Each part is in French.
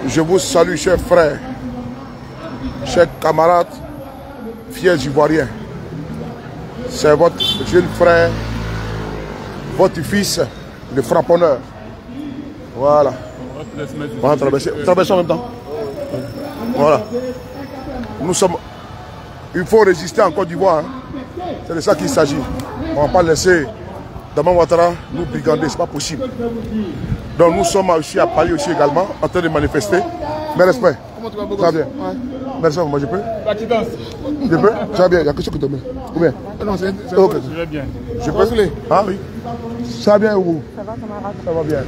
Je vous salue, chers frères, chers camarades, fiers Ivoiriens. C'est votre jeune frère, votre fils, le frapponneur. Voilà. On va traverser en même temps. Voilà. Nous sommes... Il faut résister en Côte d'Ivoire. Hein. C'est de ça qu'il s'agit. On ne va pas laisser Daman Ouattara nous brigander. Ce n'est pas possible. Donc nous sommes aussi à Paris aussi également, en train de manifester. Mes respects. Comment tu vas, beau ça va bien. Ouais. Merci, moi je peux. Tu danses. Je peux. Ça va bien. Il y a quelque chose que tu mets. Ou bien? Non, c'est ok. Je vais bien. Je peux. Ah oui. Ça va bien ou? Ça va, camarade. Ça va bien.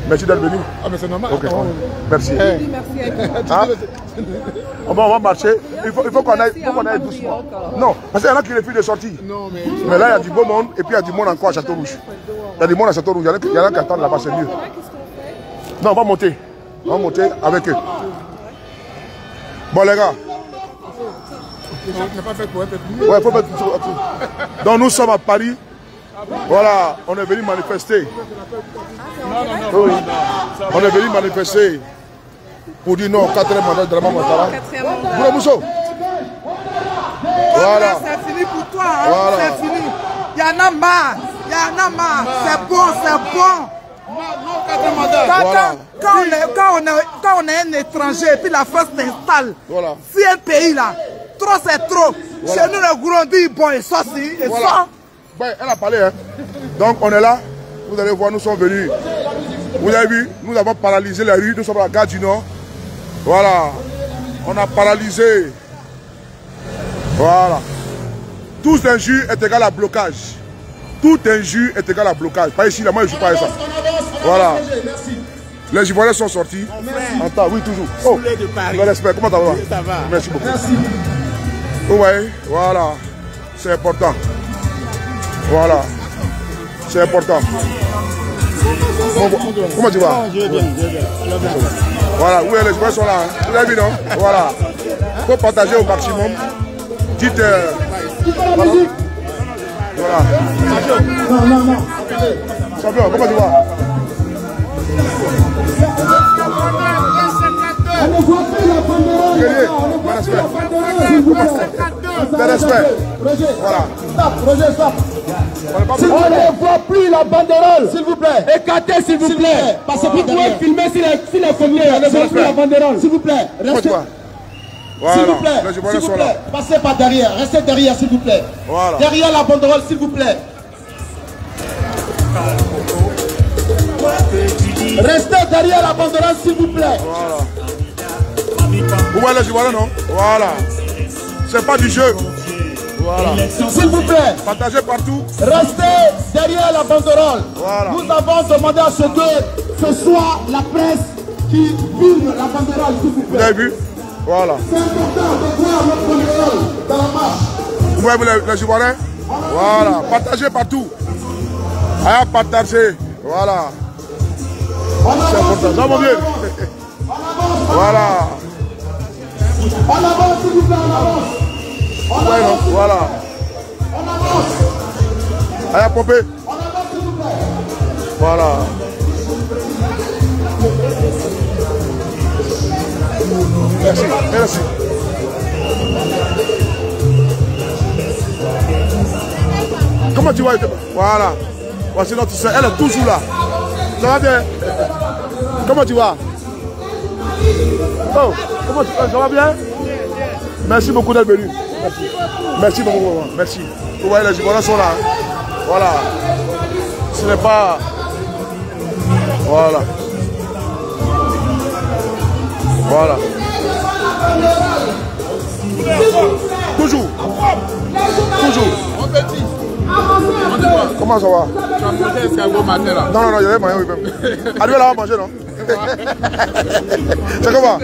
Merci d'être venu. Ah, mais c'est normal. Ok. Merci. Oui, merci. Hein? On va marcher. Il faut qu'on aille doucement. Non, parce qu'il y en a qui refusent de sortir. Non, mais là, il y a du beau monde et puis il y a du monde encore à Château-Rouge. Il y a du monde à Château-Rouge. Il y en a qui attendent là-bas, c'est mieux. Non, on va monter. On va monter avec eux. Bon, les gars. On n'a pas fait pour être ouais, il faut mettre tout. Donc, nous sommes à Paris. Voilà, on est venu manifester. Oui. On est venu manifester pour dire non au 4e mandat de Daman Ouattara. Boula Mousso. Voilà. C'est fini pour toi. Hein? Voilà. C'est fini. Il y en a marre. Il y en a marre. C'est bon, c'est bon. Voilà. Quand on est un étranger et puis la France s'installe, voilà. Si un pays là, trop c'est trop. Voilà. Chez nous, le gouvernement dit bon, et ça, et voilà. Ça. Ouais, elle a parlé. Hein. Donc on est là. Vous allez voir, nous sommes venus. Vous avez vu, nous avons paralysé la rue. Nous sommes à la gare du Nord. Voilà. On a paralysé. Voilà. Tout injure est égal à blocage. Tout injure est égal à blocage. Pas ici, là, moi je ne suis pas à ça. Voilà. Les Ivoiriens sont sortis. Attends, oui, toujours. Oh, le respect. Comment ça va? Oui, ça va. Merci beaucoup. Vous voyez, voilà. C'est important. Voilà. C'est important. Comment tu vas? Je vais bien. Voilà, oui, les Ivoiriens sont là. Hein. Vous avez vu, non? Voilà. Il faut partager au maximum. Dites... voilà. Voilà. Non. Champion, comment tu vas? Guerrier, respect. Voilà. Stop. On ne voit plus la banderole. S'il vous plaît. Écartez, s'il vous plaît. Parce que vous pouvez filmer s'il est filmé. On ne voit plus la banderole. S'il vous plaît. Restez. Voilà. S'il vous plaît. Passez par derrière. Restez derrière, s'il vous plaît. Voilà. Derrière la banderole, s'il vous plaît. Restez derrière la banderole, s'il vous plaît. Voilà. Vous voyez les Ivoiriens, non? Voilà. C'est pas du jeu. Voilà. S'il vous plaît. Partagez partout. Restez derrière la banderole. Voilà. Nous avons demandé à ce que ce soit la presse qui filme la banderole, s'il vous plaît. Vous avez vu? Voilà. C'est important de voir notre banderole dans la marche. Vous voyez les Ivoiriens? Voilà. Partagez partout. Allez, partagez. Voilà. C'est important. Ça va bien. Voilà. On avance, s'il vous plaît, on avance. Voilà. On avance. Allez, pomper. On avance, s'il vous plaît. Voilà. Merci. Comment tu vas? Voilà. Voici notre soeur. Elle est toujours là. Ça va bien? Comment tu vas? Oh, comment tu vas? Ça va bien? Merci beaucoup d'être venu. Merci beaucoup. Merci. Vous voyez, les Ivoiriens sont là. Voilà. Ce n'est pas... Voilà. Voilà. Toujours. Comment ça va? Tu as mangé un escargot matin là? Non, il y avait moyen oui-même. Arrivé là, on va manger, non? C'est comment?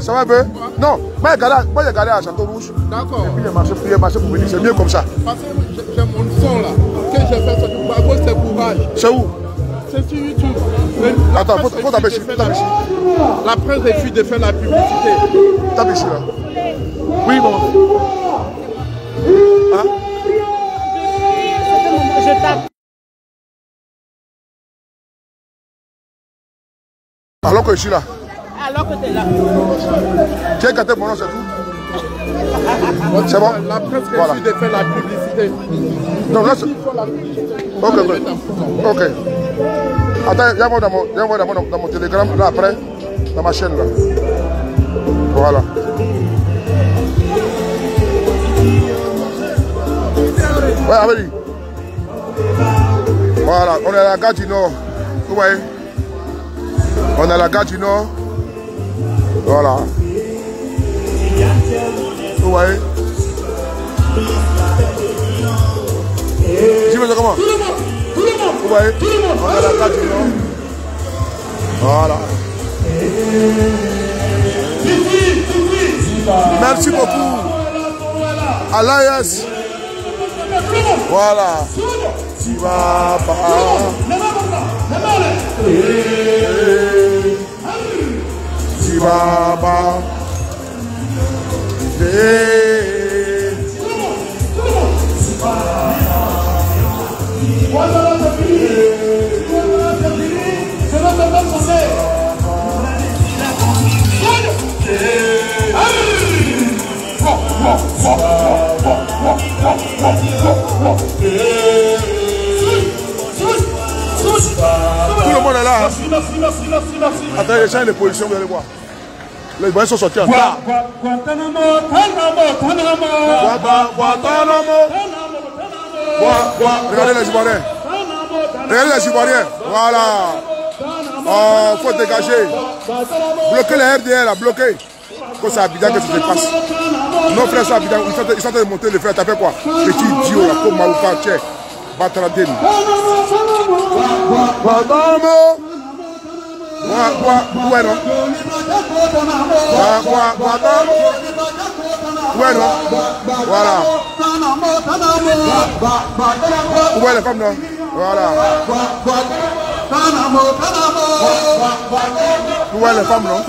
Ça va un peu? Non, moi j'ai gardé à Château-Rouge. D'accord. Et puis j'ai marché pour venir, c'est mieux comme ça. Parce que j'ai mon son là. Que j'ai fait ça, à cause de courage. C'est où? C'est sur YouTube. Attends, faut taper ici. La presse refuse de faire la publicité. Tape ici là. Oui, bon. Hein? Je tape. Alors que je suis là. alors que tu es là. Tu as écarté mon nom, c'est tout. C'est bon? La presse Voilà. réussit de faire la publicité. Donc là, ok. Ok. Attends, viens voir dans mon télégramme, là après, dans ma chaîne là. Voilà. Ouais, Amélie. Voilà, on est à la gare du Nord. Vous voyez? On est à la gare du Nord. Voilà. Vous voyez? Je me dis comment? Vous voyez? On est à la gare du Nord. Voilà. Merci beaucoup. Alliance. Voilà. Baba. Baba. Tout le monde est là. Attends, les gens de position, vous allez voir. Les boys sont sortis en tas. Regardez les Ivoiriens. Regardez les Ivoiriens. Voilà. Oh, faut dégager. Bloquez les RDR là, bloquez. Quand c'est Abidjan que ça se passe. Nos frères sont Abidjan, ils sont en train de monter le frère. T'as fait quoi? Petit idiot là, comme Maouka, tchè. Batradine. Ouais, non? Ouais, non? Voilà. Ouais, les femmes, non? Voilà. Ouais, les femmes, non?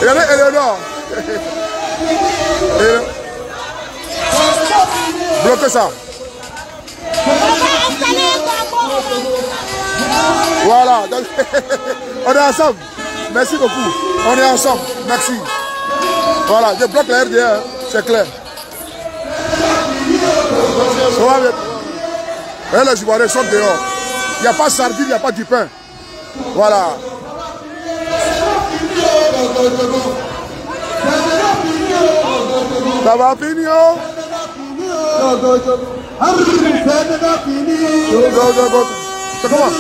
Regardez, Eleonore. Bloquez ça. Voilà. Donc, on est ensemble. Merci beaucoup. On est ensemble. Merci. Voilà. Je bloque la RDR. C'est clair. Ça va bien. Et les Ivoiriens sont dehors. Il n'y a pas de sardine, il n'y a pas du pain. Voilà. Ça va finir. C'est comment?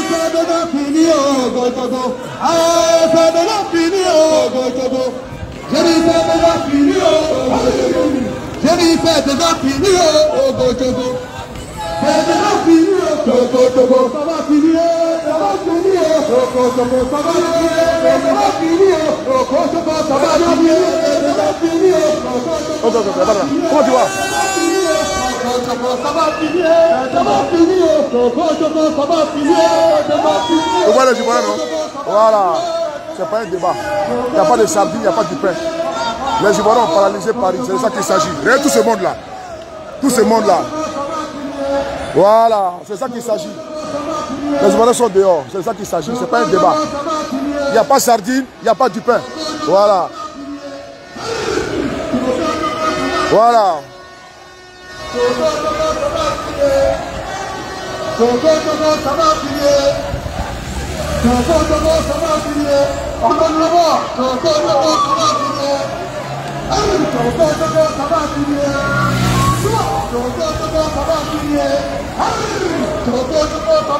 Comment tu vas? Vous voyez les Ivoiriens, non? Voilà. C'est pas un débat. Il n'y a pas de sardines, il n'y a pas de pain. Les Ivoiriens ont paralysé Paris. C'est de ça qu'il s'agit. Regardez tout ce monde-là. Tout ce monde-là. Voilà. C'est ça qu'il s'agit. Les Ivoiriens sont dehors. C'est de ça qu'il s'agit. Ce n'est pas un débat. Il n'y a pas de sardines, il n'y a pas du pain. Voilà. Voilà.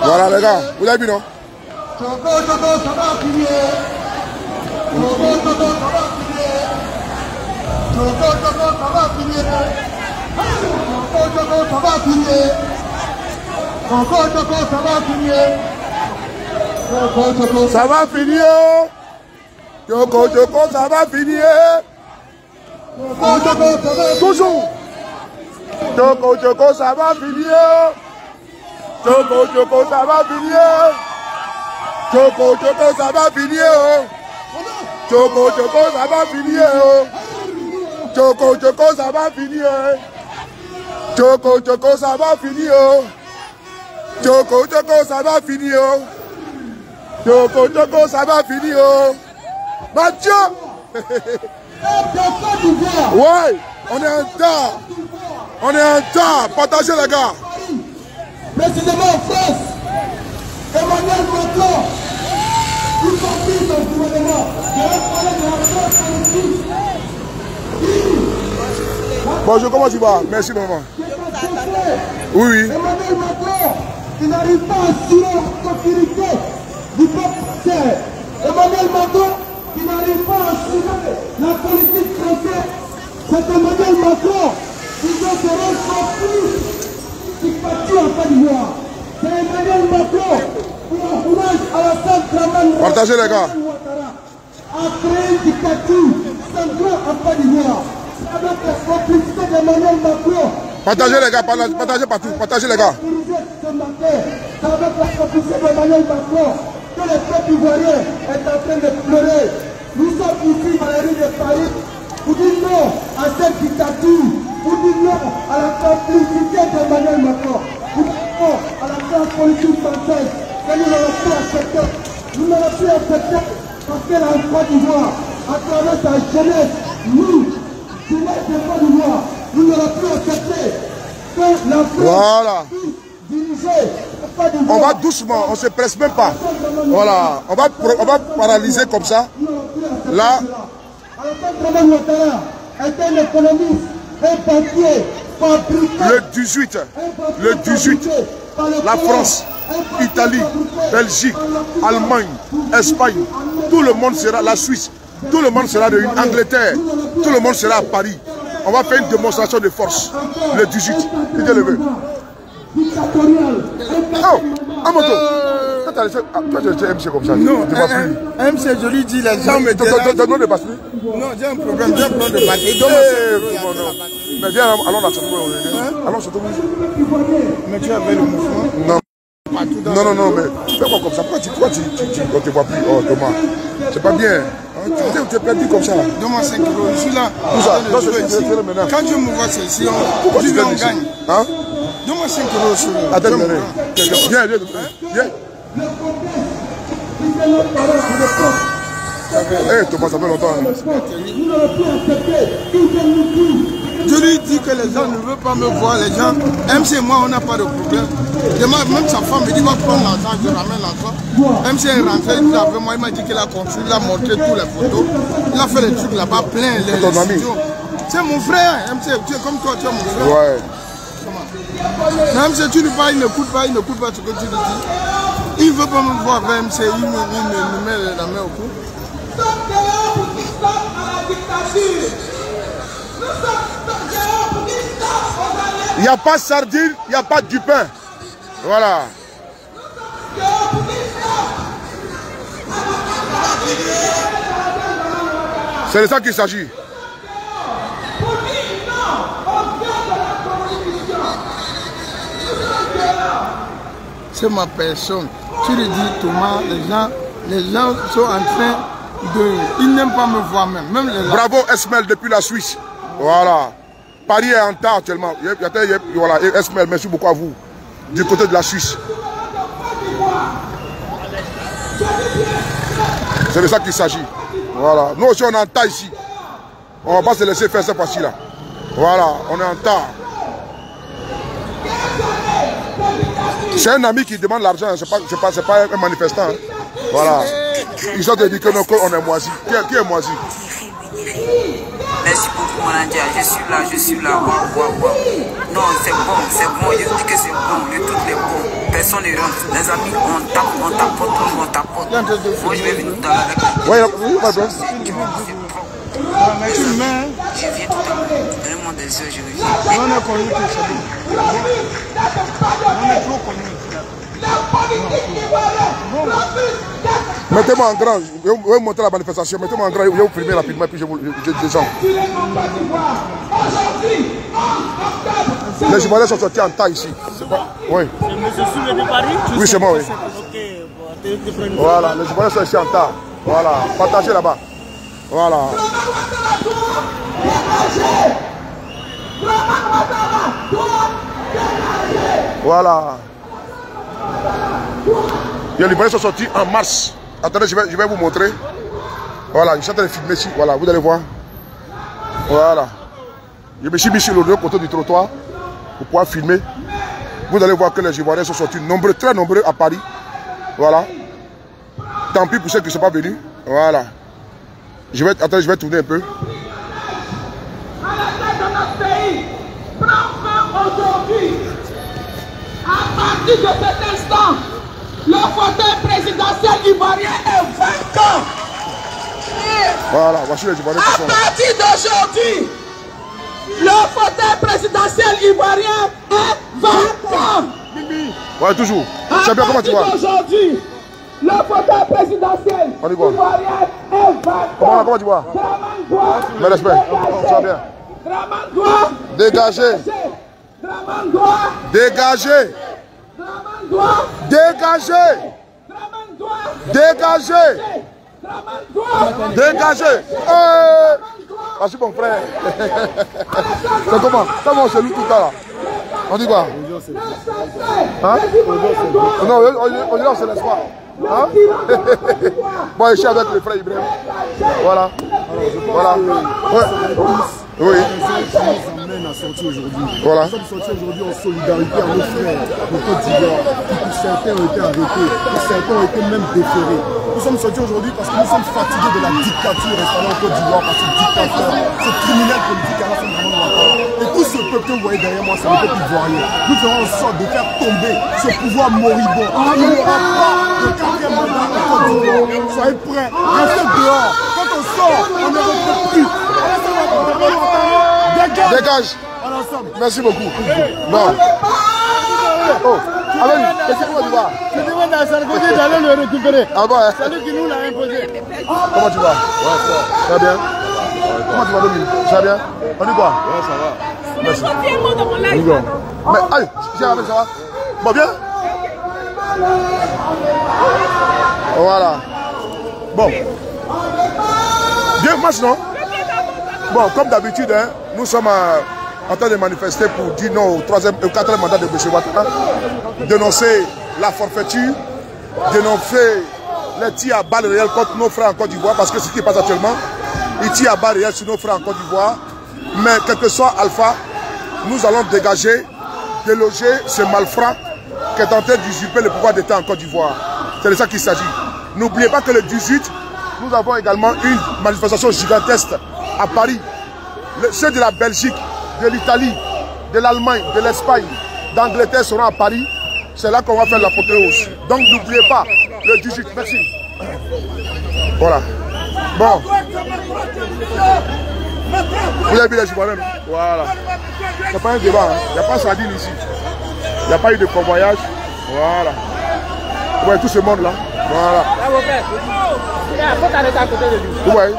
Voilà les gars, vous avez vu non? Ça va finir. Choco, Choco, ça va finir. Toujours. Choco, Choco, ça va finir. Choco, Choco, ça va finir. Choco, Choco, ça va finir. Choco, Choco, ça va finir. Choco, Choco, ça va finir. Choco, Choco, ça va finir. Oh. Choco, Choco, ça va finir. Oh. Choco, Choco, ça va finir. Oh. Mathieu. Ouais, on est en temps. On est en temps. Partagez les gars. Précisément en France, Emmanuel Macron, y compris dans le gouvernement, de la France politique. Bonjour, comment tu vas? Merci maman. Oui, oui. Emmanuel Macron, il n'arrive pas à assurer la sécurité du peuple français. Emmanuel Macron, qui n'arrive pas à assurer la politique française. C'est Emmanuel Macron qui doit se rendre conflit dictature en Côte d'Ivoire. C'est Emmanuel Macron qui encourage Alassane Dramane Ouattara. Partagez les gars. A créé une dictature centrale en Côte d'Ivoire. Avec la complicité d'Emmanuel Macron. Partagez les gars, partagez partout, partagez les gars. C'est avec la complicité d'Emmanuel Macron que le peuple ivoirien est en train de pleurer. Nous sommes ici dans les rues de Paris pour dire non à cette dictature, pour dire non à la complicité d'Emmanuel Macron, pour dire non à la classe politique française que nous n'allons plus accepter. Nous n'allons plus accepter parce qu'elle a en Côte d'Ivoire, à travers sa jeunesse, nous, jeunesse de Côte d'Ivoire, nous n'allons plus accepter que la France Voilà. dirigée. On va doucement, on ne se presse même pas. Voilà, on va paralyser comme ça. Là. Alassane Dramane Ouattara est un économiste, un banquier, Le 18, la France, Italie, Belgique, Allemagne, Espagne, tout le monde sera, la Suisse, tout le monde sera réuni, Angleterre, tout le monde sera à Paris. On va faire une démonstration de force le 18. Vite levé. Oh, à moto. Toi, tu es MC comme ça. Non, tu vas plus. MC, je lui dis, les gens me disent. Ton nom de batterie? Non, j'ai un problème, j'ai un problème de batterie. Mais viens, allons là, allons sur ton Mais tu avais le mouvement? Non. Non, mais fais quoi comme ça? Pourquoi tu ne te vois plus? Oh, Thomas, c'est pas bien. Tu es perdu comme ça. Donne-moi 5 kilos, je suis là. Quand je me vois, c'est ici, pourquoi tu on gagne. Hein? Donne-moi 5 kilos sur le. Attends, viens. Eh, Thomas, ça fait longtemps. Je lui dis que les gens ne veulent pas me voir, les gens, MC et moi, on n'a pas de problème. Demain, même sa femme me dit, va prendre l'argent, je ramène l'argent. MC est rentré, il est avec moi, il m'a dit qu'il a construit, il a montré toutes les photos. Il a fait des trucs là-bas, plein. C'est ton ami? C'est mon frère, MC, tu es comme toi, tu es mon frère. Ouais. Mais MC, tu lui parles, il n'écoute pas ce que tu lui dis. Il ne veut pas me voir avec MC, il me met la main au cou. Il n'y a pas de sardine, il n'y a pas du pain. Voilà. C'est de ça qu'il s'agit. C'est ma personne. Tu lui dis, Thomas, les gens sont en train de... Ils n'aiment pas me voir même. Bravo Esmel depuis la Suisse. Voilà. Paris est en temps actuellement. Voilà, Esmel, merci beaucoup à vous. Du côté de la Suisse. C'est de ça qu'il s'agit. Voilà. Nous aussi on est en temps ici. On ne va pas se laisser faire cette fois-ci-là. Voilà, on est en temps. C'est un ami qui demande l'argent, c'est pas un manifestant. Hein. Voilà. Ils ont dit que non, on est moisi. Qui est moisi? Merci beaucoup mon India, je suis là, waouh. Non, c'est bon, je dis que c'est bon, le truc est bon. Personne ne rentre, les amis, on tapote. Moi je vais venir tout à l'heure avec ouais, pas de je viens tout à l'heure, donnez-moi des heures, je reviens. On est connu tout ça. On est trop connu. Mettez-moi en grand, je vais monter la manifestation, mettez-moi en grand, je vais vous filmer rapidement et puis je descends. Les Ivoiriens sont sortis en temps ici. Oui. C'est monsieur Soule de Paris? Oui, c'est moi, oui. Ok, bon, voilà, les Ivoiriens sont ici en temps. Voilà, partagez là-bas. Voilà. Voilà. Les Ivoiriens sont sortis en mars. Attendez, je vais vous montrer. Voilà, je suis en train de filmer ici. Voilà, vous allez voir. Voilà. Je me suis mis sur le côté du trottoir pour pouvoir filmer. Vous allez voir que les Ivoiriens sont sortis nombreux, très nombreux à Paris. Voilà. Tant pis pour ceux qui ne sont pas venus. Voilà. Attendez, je vais tourner un peu. À la tête de notre pays, prend fin aujourd'hui. À partir de cet instant, le fauteuil présidentiel ivoirien est vacant. Voilà, voici les Ivoiriens qui sont là. À partir d'aujourd'hui, le fauteuil présidentiel ivoirien est vacant. Ouais, toujours. Champion, comment tu vas? Aujourd'hui, le fauteuil présidentiel ivoirien est vacant. Comment tu vas? Mes respects. Ça va bien. Dégagez. Dégagez. Dégagez. Dégagez. Dégagez. Merci mon frère. C'est comment? Comment on se loue tout le temps là? On dit quoi? Hein? Non, on dit là, c'est l'espoir. Hein? Bon, je suis avec le frère Ibrahim. Voilà. Voilà. Ouais. Oui. Nous amène à sortir aujourd'hui. Voilà. Nous sommes sortis aujourd'hui en solidarité à nos frères de Côte d'Ivoire, qui pour certains ont été arrêtés, pour certains ont été même déférés. Nous sommes sortis aujourd'hui parce que nous sommes fatigués de la dictature installée en Côte d'Ivoire par ce dictateur, ce criminel politique à la fin vraiment Ouattara. Et tout ce peuple que vous voyez derrière moi, c'est le peuple ivoirien. Nous ferons en sorte de faire tomber ce pouvoir moribond. Il n'y aura pas de quatrième mandat en Côte d'Ivoire. Soyez prêts, restez dehors. Quand on sort, on ne retrouve plus. Dégage. Merci beaucoup. Bon. Oh, allez, qu'est-ce que tu vas? Je demande à Sarkozy d'aller le récupérer. Ah bon, hein? C'est lui qui nous l'a imposé. Comment tu vas? Ouais, ça va bien. Comment tu vas, Dominique? Ça va bien? On dit quoi? Ouais, ça va. Merci. Mais, allez, ça va? Bon, bien? Voilà. Bon. Bien match, non? Bon, comme d'habitude, hein, nous sommes en train de manifester pour dire non au 4e mandat de M. Ouattara, dénoncer la forfaiture, dénoncer les tirs à balles réelles contre nos frères en Côte d'Ivoire, parce que c'est ce qui passe actuellement, ils tirent à balles réelles sur nos frères en Côte d'Ivoire. Mais quel que soit Alpha, nous allons dégager, déloger ce malfrat qui est en train d'usurper le pouvoir d'État en Côte d'Ivoire. C'est de ça qu'il s'agit. N'oubliez pas que le 18, nous avons également une manifestation gigantesque à Paris. Ceux de la Belgique, de l'Italie, de l'Allemagne, de l'Espagne, d'Angleterre seront à Paris. C'est là qu'on va faire la l'apothéose. Donc n'oubliez pas, le 18, merci. Voilà. Bon. Vous avez vu les Ivoiriens? Voilà. C'est pas un débat, hein. Il n'y a pas de sardine ici. Il n'y a pas eu de convoyage. Voilà. Vous voyez tout ce monde là. Voilà. Vous voyez?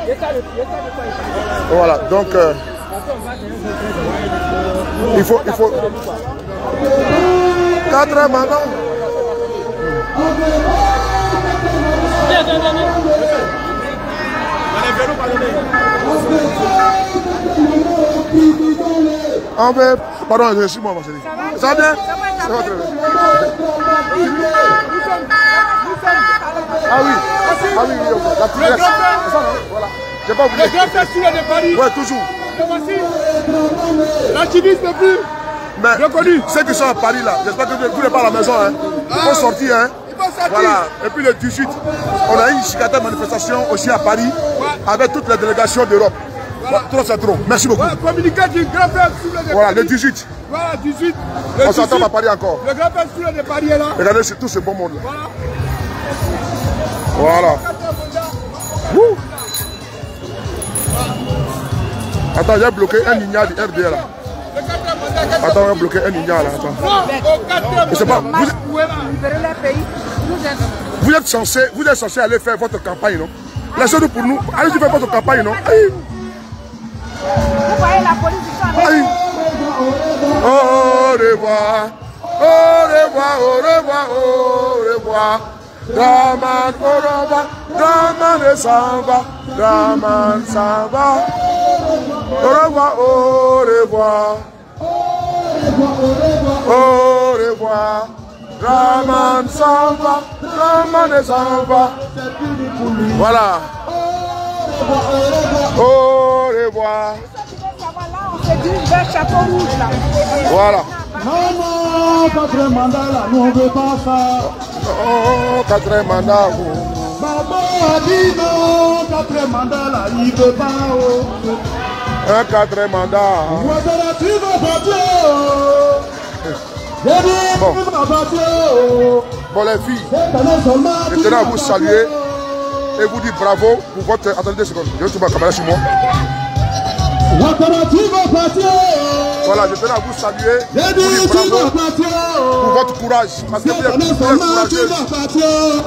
Voilà, donc il faut 4 ans maintenant. On veut... Pardon, je suis moi, ma chérie. Ça va bien? Ça va très bien. Ah oui, ah oui, oui, la petite reste. Voilà. J'ai pas oublié. Le grand festival de Paris. Ouais, toujours. Et voici. L'archiviste plus Mais reconnu. Ceux qui sont à Paris là, j'espère que vous n'êtes pas à la maison. Hein. Il faut sortir. Hein. Voilà. Et puis le 18, on a eu une gigantesque manifestation aussi à Paris, avec toutes les délégations d'Europe. Voilà. Trop c'est trop. Merci beaucoup. Voilà, communiqué du grand festival de Paris. Voilà, le 18. Voilà, 18. On s'entend à Paris encore. Le grand festival de Paris est là. Regardez tout ce bon monde là. Voilà. Voilà. Wouh. Attends, j'ai bloqué un ignat du RDA là. Attends, j'ai bloqué un ignat là. Attends. Je sais pas. Vous êtes censé aller faire votre campagne, non? Laissez-nous pour nous. Allez-y faire votre campagne, non? Aïe. Vous voyez la police ici. Aïe. Au revoir. Au revoir, au revoir, au revoir. Draman, au revoir. Draman s'en va. Draman s'en va. Au revoir, au revoir. Au revoir. Raman s'en va, Raman s'en va. Voilà. Au revoir. On se dirige vers Château Rouge là. Voilà. Non, 4 mandats là, nous on veut pas ça. Oh, 4 mandats. Babo a dit non, 4 mandats là, il veut pas. Un 4 mandats. Ouattara, tu vas partir. Bon. Bon les filles, je tenais à vous saluer et vous dire bravo pour votre... Attendez 2 secondes, je vais trouver ma caméra sur moi. Voilà, je tenais à vous saluer, vous dire bravo pour votre courage, parce que vous êtes courageuse.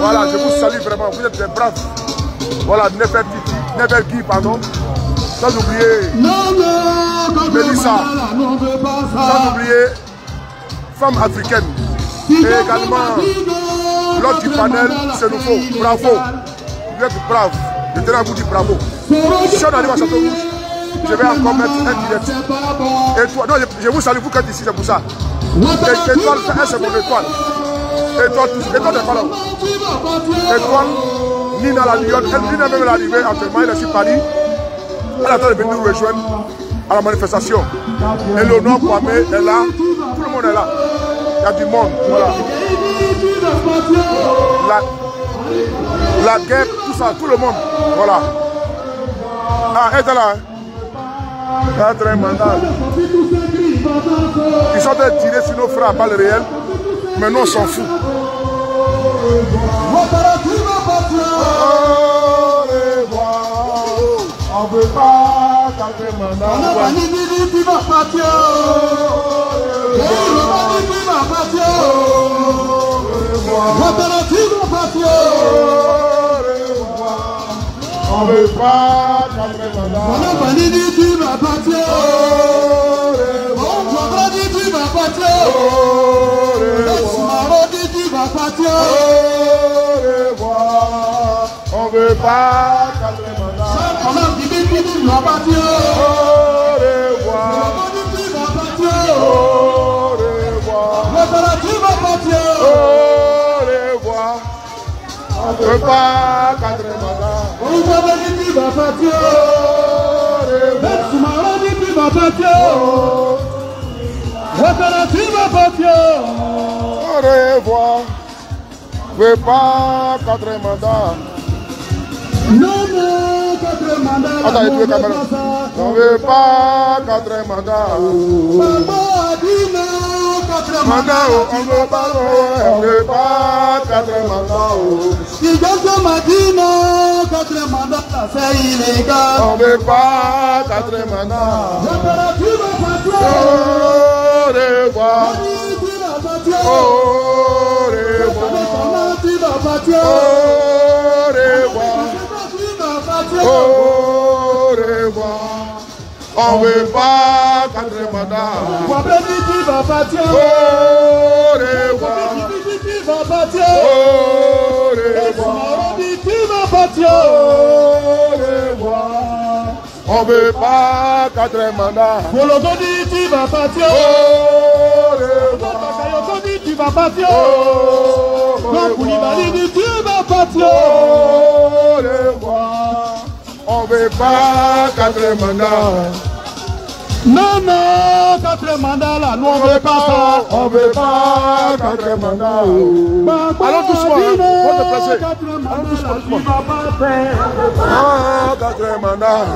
Voilà, je vous salue vraiment, vous êtes des braves. Voilà, never give, pardon. Sans oublier Mélissa, sans oublier femme africaine. Et également l'autre du panel, c'est nouveau. Bravo. Vous êtes brave. Je tenais à vous dire bravo. Si on arrive à Château Rouge, je vais encore mettre un direct. Et toi, non, je vous salue, vous qui êtes ici, c'est pour ça. Étoile, c'est un second étoile. Étoile n'est pas là. Étoile, Nina la Lyon, Nina même est arrivée actuellement, elle est sur Paris. Elle attend de venir nous rejoindre à la manifestation. Et Léonore Kwame est là, tout le monde est là. Il y a du monde, voilà. La guerre, tout ça, tout le monde, voilà. Ah, elle est là. Elle est très mandale. Ils sont en train de tirer sur nos frères à balles réelles, mais nous on s'en fout. On ne veut pas 4 mandats. Tu vas partir. On ne veut pas 4 mandats. Tu vas partir. On veut pas 4 mandats. On a dit tu vas partir. Au revoir. Au revoir. Tu vas partir. Au revoir. On veut pas 4 mandats. On va dire tu vas partir. Tu vas partir. Tu vas partir. Au revoir. On veut pas 4 mandats. Non, non, 4 mandats. Attends, il faut caméra. On veut pas 4 mandats. Maman a dit non, 4 mandats. On veut pas 4 mandats. Si quelqu'un m'a dit non, 4 mandats, c'est illégal. On veut pas 4 mandats. Tu vas partir. Au revoir. Au revoir. Tu vas partir. Au revoir. Au revoir. On veut pas 4 mandats. Tu vas partir. Au revoir. Tu vas partir. Au revoir. Tu vas partir. Au revoir. On veut pas 4 mandats. Tu vas partir. Au revoir. Tu vas partir. Au revoir. Tu vas partir. Au revoir. On veut pas 4 mandats. Non, non, 4 mandats là, nous on veut pas ça. On veut pas 4 mandats. Allons doucement, on te placer. Allons doucement. Ah, 4 mandats.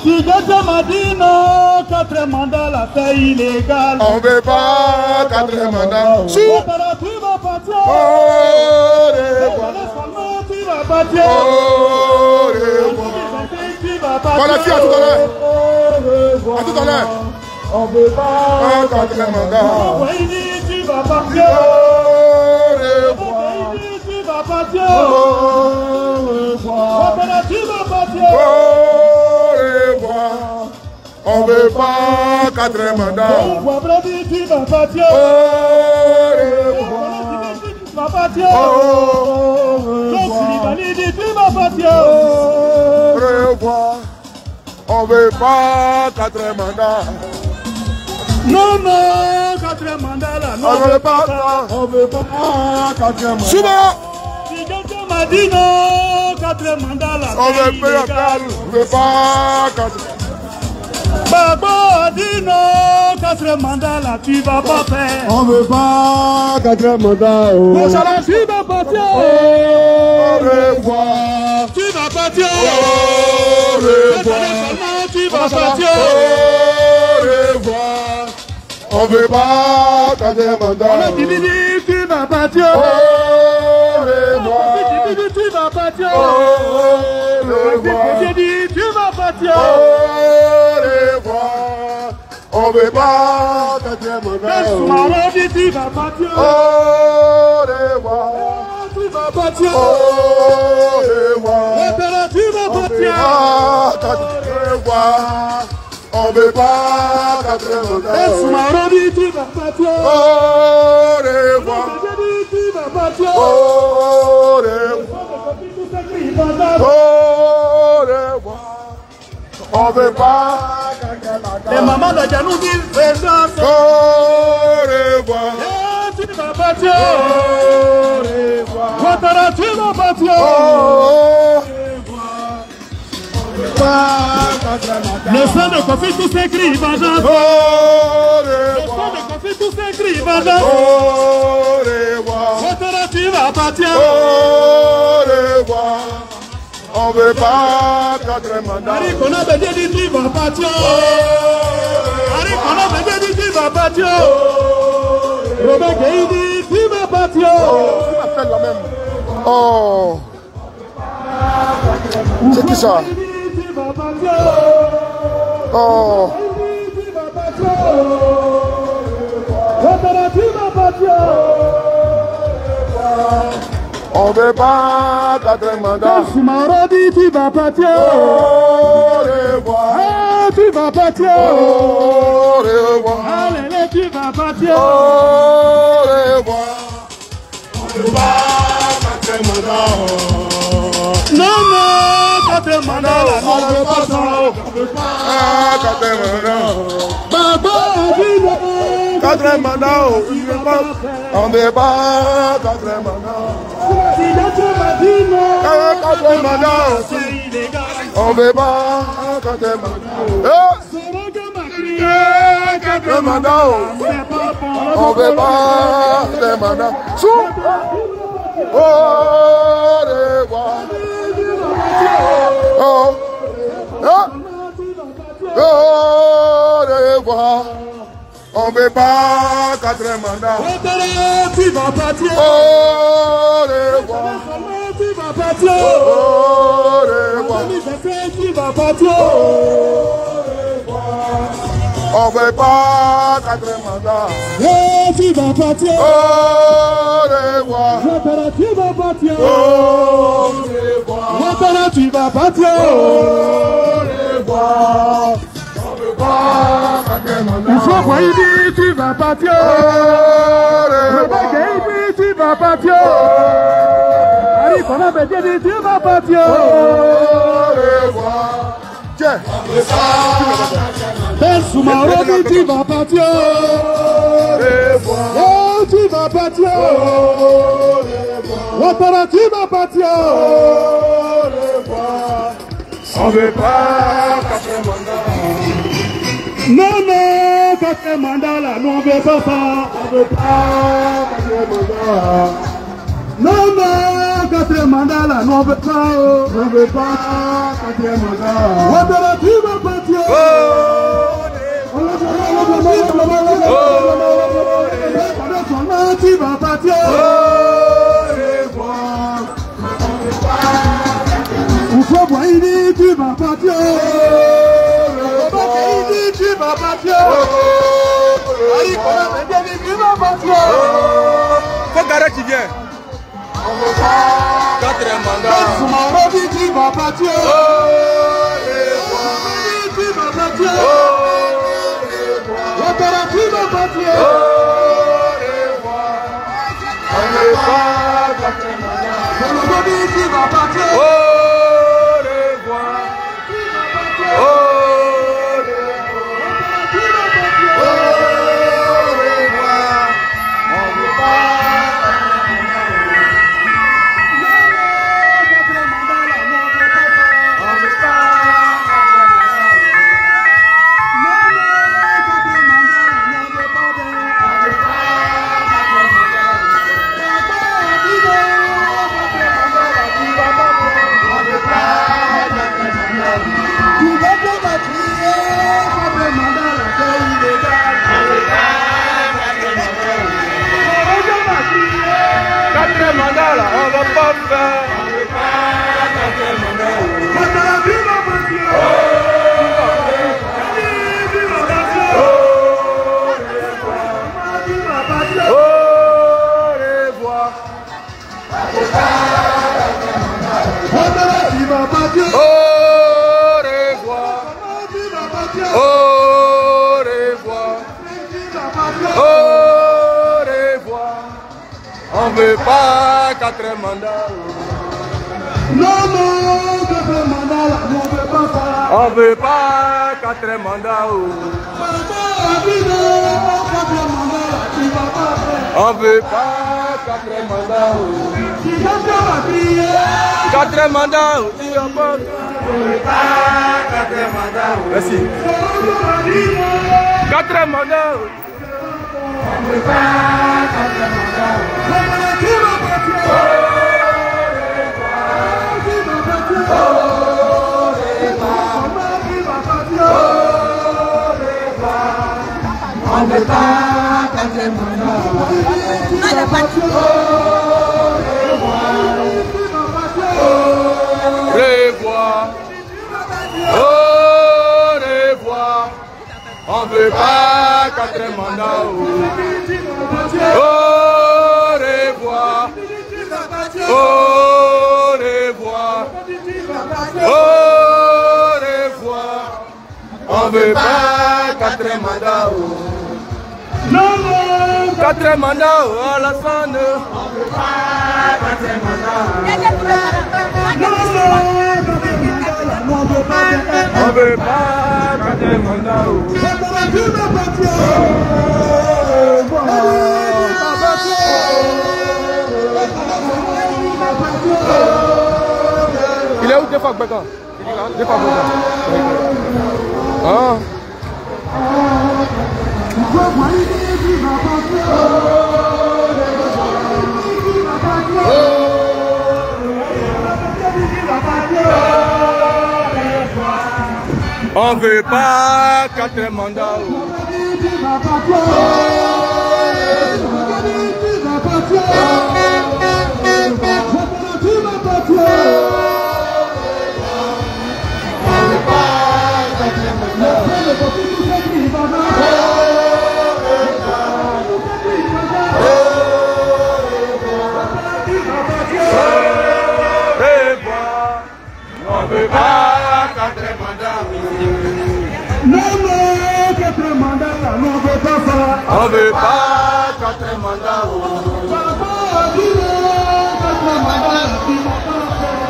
Si quelqu'un m'a dit non, 4 mandats là, c'est illégal. On veut pas 4 mandats. Si tu vas partir. Oh, tu vas partir. Oh, voilà, qui à tout à l'heure. À tout à l'heure. On veut pas 4 mandats. Tu vas partir. Tu vas partir. Tu vas partir. On veut pas 4 mandats. Tu vas partir. Tu vas partir. Tu vas partir. On veut pas 4 mandats. Non, non, 4 quatrième mandat là. On veut pas ça. On veut pas quatrième mandat. Souvent. Si quelqu'un m'a dit non, quatrième mandat là. On veut pas. On veut pas quatrième. Babo a dit non, quatrième mandat là, tu vas pas faire. On veut pas quatrième mandat. Mon chala, tu vas partir. Au revoir. Tu vas partir. Au revoir. Tu vas partir. Au revoir. On veut pas quatrième mandat. Tu vas partir. Au revoir. Tu vas partir. Au revoir. Tu vas partir. Au revoir. On veut pas quatrième mandat. Maman dit tu vas partir. Au revoir. Tu vas partir. Au revoir. Tu vas partir. On veut pas quatrième mandat. Maman dit tu vas partir. Au revoir. Tu vas partir. Au revoir. Au revoir. On veut pas quatrième mandat. Les mamans de Janou disent présence. Au revoir. Tu vas partir. Au revoir. Ouattara, tu vas partir. Le sang de Kofi, tout s'écrit vengeance. Le sang de Kofi, tout s'écrit vengeance. Ouattara, tu vas partir. On veut pas quatrième mandat. Harry Kona Bédé dit tu vas partir. Harry Kona Bédé dit tu vas partir. Robert Gueye dit tu vas partir. Oh. C'est qui ça? Tu vas partir. Oh. Tu vas partir. Ouattara, tu vas partir. On veut pas quatrième mandat. Soumaro dit tu vas partir. Au revoir. Ah, tu vas partir. Au revoir. Allez, tu vas partir. Au revoir. On veut pas quatrième mandat. Non, non, quatrième mandat là, on veut pas ça. On veut pas quatrième mandat. Baba a dit non. Quatrième mandat. On veut pas quatrième mandat. Si quelqu'un m'a dit non, Quatrième mandat. c'est illégal. On veut pas quatrième mandat. Son regard m'a crié. Quatrième mandat. C'est pas bon. On veut pas quatrième mandat. Au revoir. Oh. Au revoir. On veut pas quatrième mandat. Ouattara, tu vas partir. Au revoir. Tu vas partir. Au revoir. Tu vas partir. On veut pas quatrième mandat. Tu vas partir. Au revoir. Ouattara, tu vas partir. Au revoir. Ouattara, tu vas partir. Au revoir. On veut pas quatrième mandat. Il faut quoi il dit, tu vas partir. Au revoir. Il dit, tu vas partir. Harry Kona Bédé dit, tu vas partir. Au revoir. Tiens. Ben Soumaro dit, tu vas partir. Oh, tu vas partir. Ouattara, tu vas partir. On veut pas quatrième mandat. Non, non, quatrième mandat là, nous on veut pas ça. On veut pas quatrième mandat. Non, non, quatrième mandat là, nous on veut pas. On veut pas quatrième mandat. Ouattara, tu vas partir. Tu vas partir. Ou faut voir il dit tu vas partir. Il dit tu vas partir. Harry Kona Bédé dit tu vas partir. Faut garer qui vient. Quatrième mandat. Soumaro dit tu vas partir. Tu vas partir. Ouattara, tu vas partir. On veut pas quatrième mandat. Soumaro dit tu vas partir. Au revoir. Au revoir. veut pas 4 mandats. Non, non, 4 mandats là, on veut pas ça. On veut pas 4 mandats. On veut pas 4 mandats. 4 mandats. Merci. 4 mandats. On veut pas 4 mandats. On veut pas 4 mandats. Revoir. Au revoir. On veut pas 4 mandats. Au revoir. Au revoir. Au revoir. On veut pas 4 mandats. Non, non, 4 mandats à la scène. on veut pas 4 mandats. On veut pas 4 mandats. Il est où Defa Gbeka? Defa Gbeka. Ah. On veut pas 4 mandats. On veut pas 4 mandats. Non, non, 4 mandats là, on veut pas ça. On veut pas 4 mandats.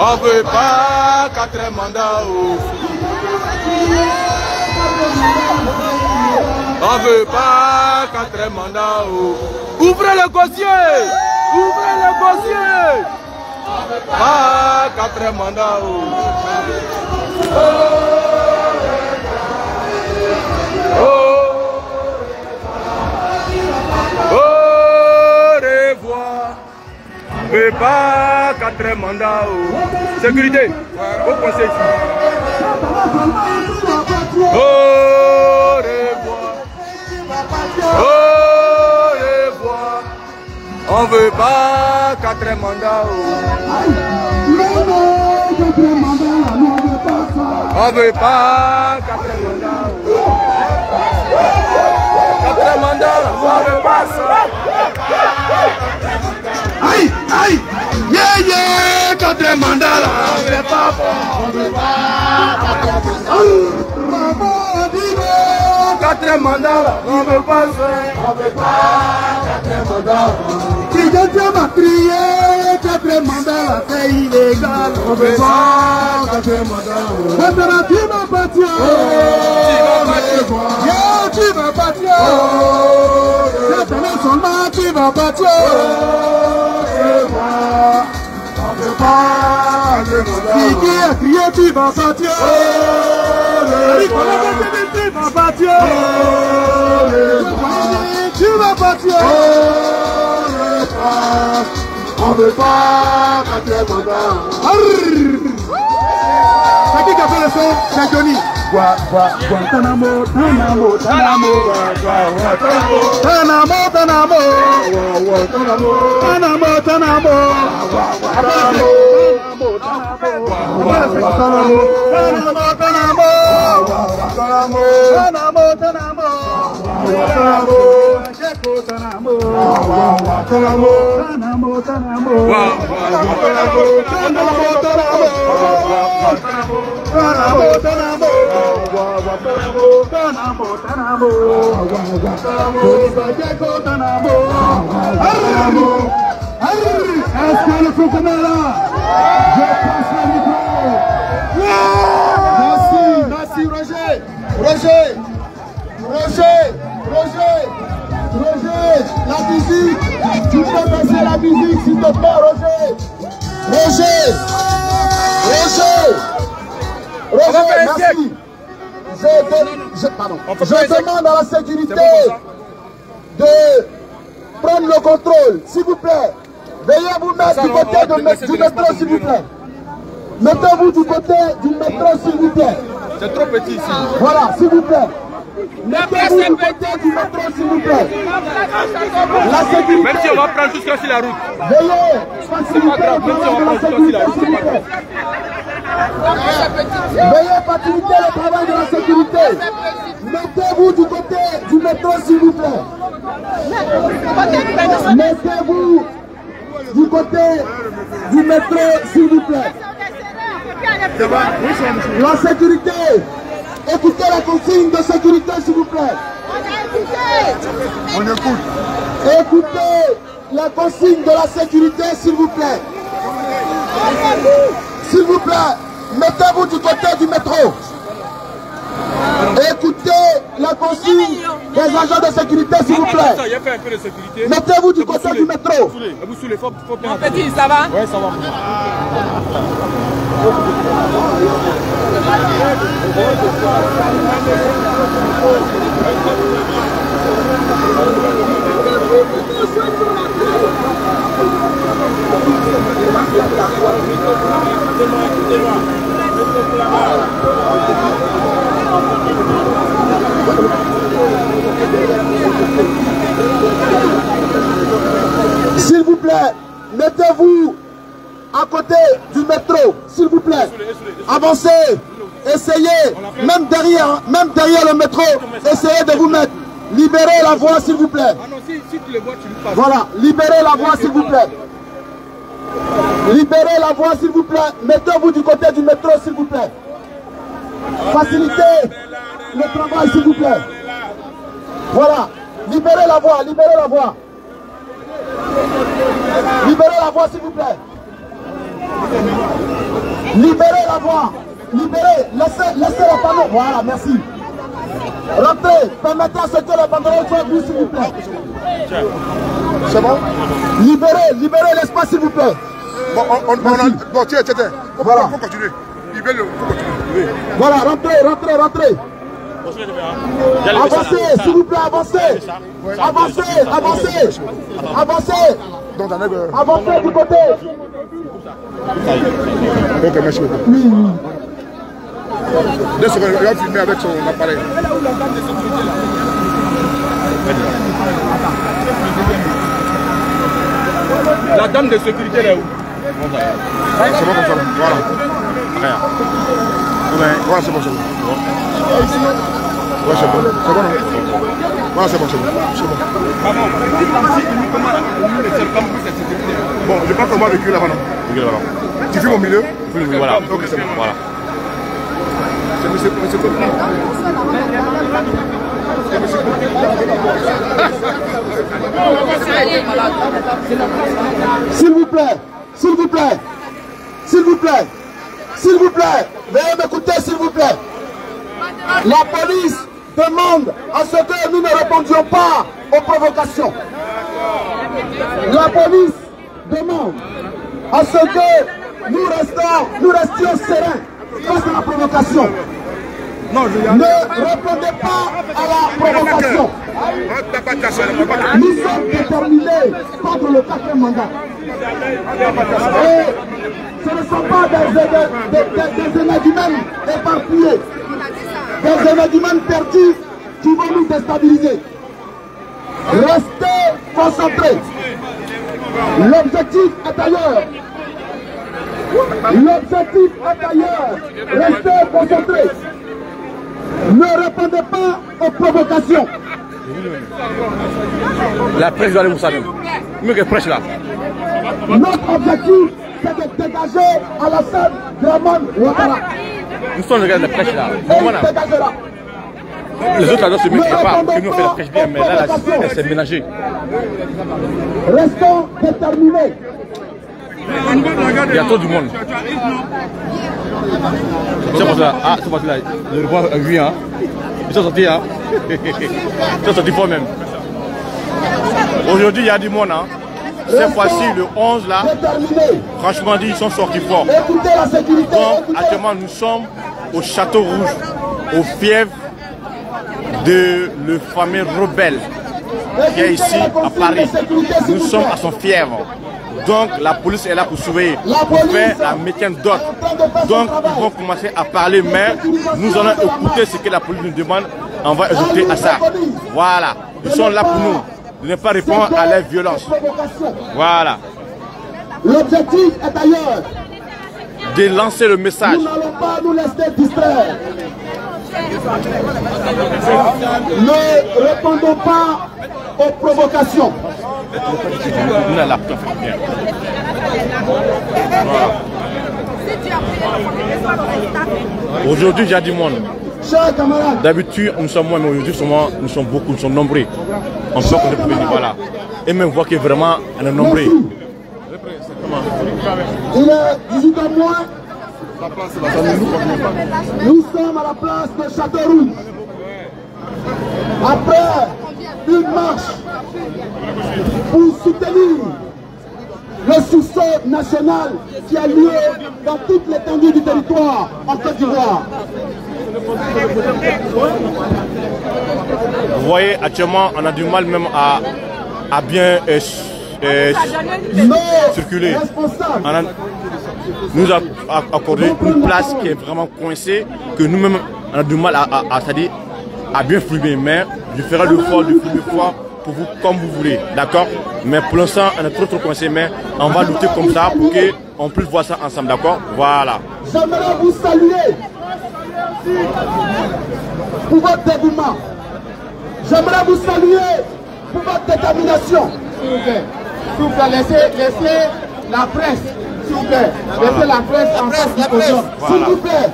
On veut pas 4 mandats. On veut pas 4 mandats. Ouvrez le dossier. Ouvrez le dossier. Pas 4 mandats. Au revoir. On veut pas 4 mandats. Sécurité. Au conseil ici. Au revoir. Au revoir. On veut pas 4 mandats. On veut pas 4 mandats. 4 mandats, on veut pas ça. Aïe, aïe, yeah, yeah, 4 mandats là, on veut pas, on veut pas, 4 mandats là, on veut pas ça. on veut pas, 4 mandats. Si quelqu'un m'a crié, 4 mandats là, c'est illégal, on veut pas, 4 mandats. Maintenant tu m'as battu, tu vas battu, cette année seulement tu vas battu. On veut pas, si qui a crié, tu vas battu. Tu vas battu. Tu vas battu. On veut pas 4 mandats. C'est qui a fait le son? C'est Johnny. Guantanamo, Tanamo, Tanamo, Tanamo, Tanamo, Tanamo, Tanamo, Est-ce que le fonctionnaire est là? Je passe le micro. Merci Roger, la musique, tu peux passer la musique s'il te plaît Roger, merci. Je demande à la sécurité de prendre le contrôle, s'il vous plaît. Veuillez vous mettre du côté du métro, s'il vous plaît. Mettez-vous du côté du métro, s'il vous plaît. C'est trop petit ici. Voilà, s'il vous plaît. Mettez-vous du côté du métro, s'il vous plaît. La sécurité. Même si on va prendre jusqu'à sur la route. Veuillez faciliter le travail de la sécurité, s'il vous plaît. Veuillez faciliter le travail de la sécurité. Mettez-vous du côté du métro, s'il vous plaît. Mettez-vous du côté du métro, s'il vous plaît. La sécurité, écoutez la consigne de sécurité, s'il vous plaît. On écoute. Écoutez la consigne de la sécurité, s'il vous plaît. S'il vous plaît, mettez-vous du côté du métro. Écoutez la consigne des agents de sécurité, s'il vous plaît. Mettez-vous du côté du métro. Mon petit, ça va? Ouais, ça va. S'il vous plaît, mettez-vous à côté du métro, s'il vous plaît. Avancez, essayez, même derrière le métro, essayez de vous mettre. Libérez la voie, s'il vous plaît. Voilà, libérez la voie, s'il vous plaît. Libérez la voie, s'il vous plaît. Mettez-vous du côté du métro, s'il vous plaît. Facilitez le travail, s'il vous plaît. Voilà, libérez la voie, libérez la voie. Libérez la voie, s'il vous plaît. Libérez la voie. Libérez, laissez la panneau. Voilà, merci. Rentrez, permettez à ce que le pantalon soit vu, s'il vous plaît. C'est bon? Libérez l'espace, s'il vous plaît. Bon, tiens. Voilà. Faut continuer. Libérez-le. Voilà, rentrez. Avancez, s'il vous plaît, avancez. Avancez. Avancez du côté. Ok, merci beaucoup. Oui. 2 secondes, il va filmer avec son appareil. La dame de sécurité elle est où? C'est bon comme ça. Voilà. Voilà, c'est bon. Ouais, c'est bon. C'est bon, non? Voilà, c'est bon. Bon, je pense qu'on va vécu là-bas, non? Tu filmes au milieu? Oui, voilà. Ok, c'est bon. Voilà. C'est monsieur S'il vous plaît, veuillez m'écouter, s'il vous plaît. La police demande à ce que nous ne répondions pas aux provocations. La police demande à ce que nous restions sereins face à la provocation. Ne répondez pas à la provocation. Nous sommes déterminés contre le 4e mandat. Et ce ne sont pas des énergumènes éparpillés, des énergumènes perdus qui vont nous déstabiliser. Restez concentrés. L'objectif est ailleurs. Restez concentrés. Ne répondez pas aux provocations. La presse doit aller où ça même? Mieux que presse là. Notre objectif, c'est de dégager Alassane Dramane Ouattara. Nous sommes les gars de la presse là. Et il dégagera. Les autres, là, se mettent pas. Que nous, on fait la pêche bien, mais là, elle s'est ménagée. Restons déterminés. Il y a trop du monde. C'est pour ça. Ah, c'est pour ça. Le roi a vu, hein. Ils sont sortis, hein. Ils sont sortis fort même. Aujourd'hui, il y a du monde, hein. Cette fois-ci, le 11 là, franchement dit, ils sont sortis forts. Donc, actuellement, nous sommes au Château Rouge, au fief de le fameux rebelle qui est ici à Paris. Nous sommes à son fief. Donc, la police est là pour surveiller, pour faire la maintien d'ordre. Donc, ils vont commencer à parler, mais nous allons écouter ce que la police nous demande. On va ajouter à ça. Voilà, ils sont là pour nous. De ne pas répondre à la violence. Voilà. L'objectif est ailleurs. De lancer le message. Nous n'allons pas nous laisser distraire. Ne répondons pas aux provocations. Aujourd'hui, il y a du monde. Chers camarades, d'habitude, nous sommes moins, mais aujourd'hui, nous sommes beaucoup, nous sommes nombreux. On sort qu'on est plus, voilà. Et même voir que vraiment, on est nombreux. Il est 18h moins. Nous sommes à la place de Château Rouge. Après une marche pour soutenir le sursaut national qui a lieu dans toute l'étendue du territoire en Côte d'Ivoire. Vous voyez, actuellement, on a du mal même à bien circuler. Nous a accordé une place qui est vraiment coincée, que nous-mêmes, on a du mal à bien fluider. Mais je ferai l'effort de fluider fort pour vous comme vous voulez, d'accord? Mais pour l'instant, on est trop coincé, mais on va lutter comme ça pour qu'on puisse voir ça ensemble, d'accord? Voilà. J'aimerais vous saluer pour votre dévouement. J'aimerais vous saluer pour votre détermination. S'il vous plaît, laissez la presse, s'il vous plaît. Laissez la presse en face du podium. S'il vous plaît.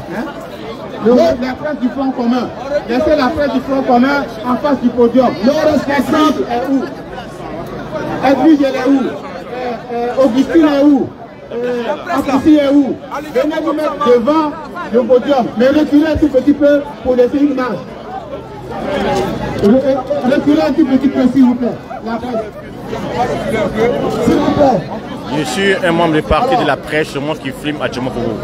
La presse du Front commun. Laissez la presse du Front commun en face du podium. Le responsable est où? Edwige est où? Augustine est où? Apouci est où? Venez vous mettre devant le podium. Mais reculez un tout petit peu pour laisser une marge. Reculez un tout petit peu, s'il vous plaît. La presse. S'il vous plaît. Je suis un membre du parti de la presse, c'est moi qui filme actuellement pour vous.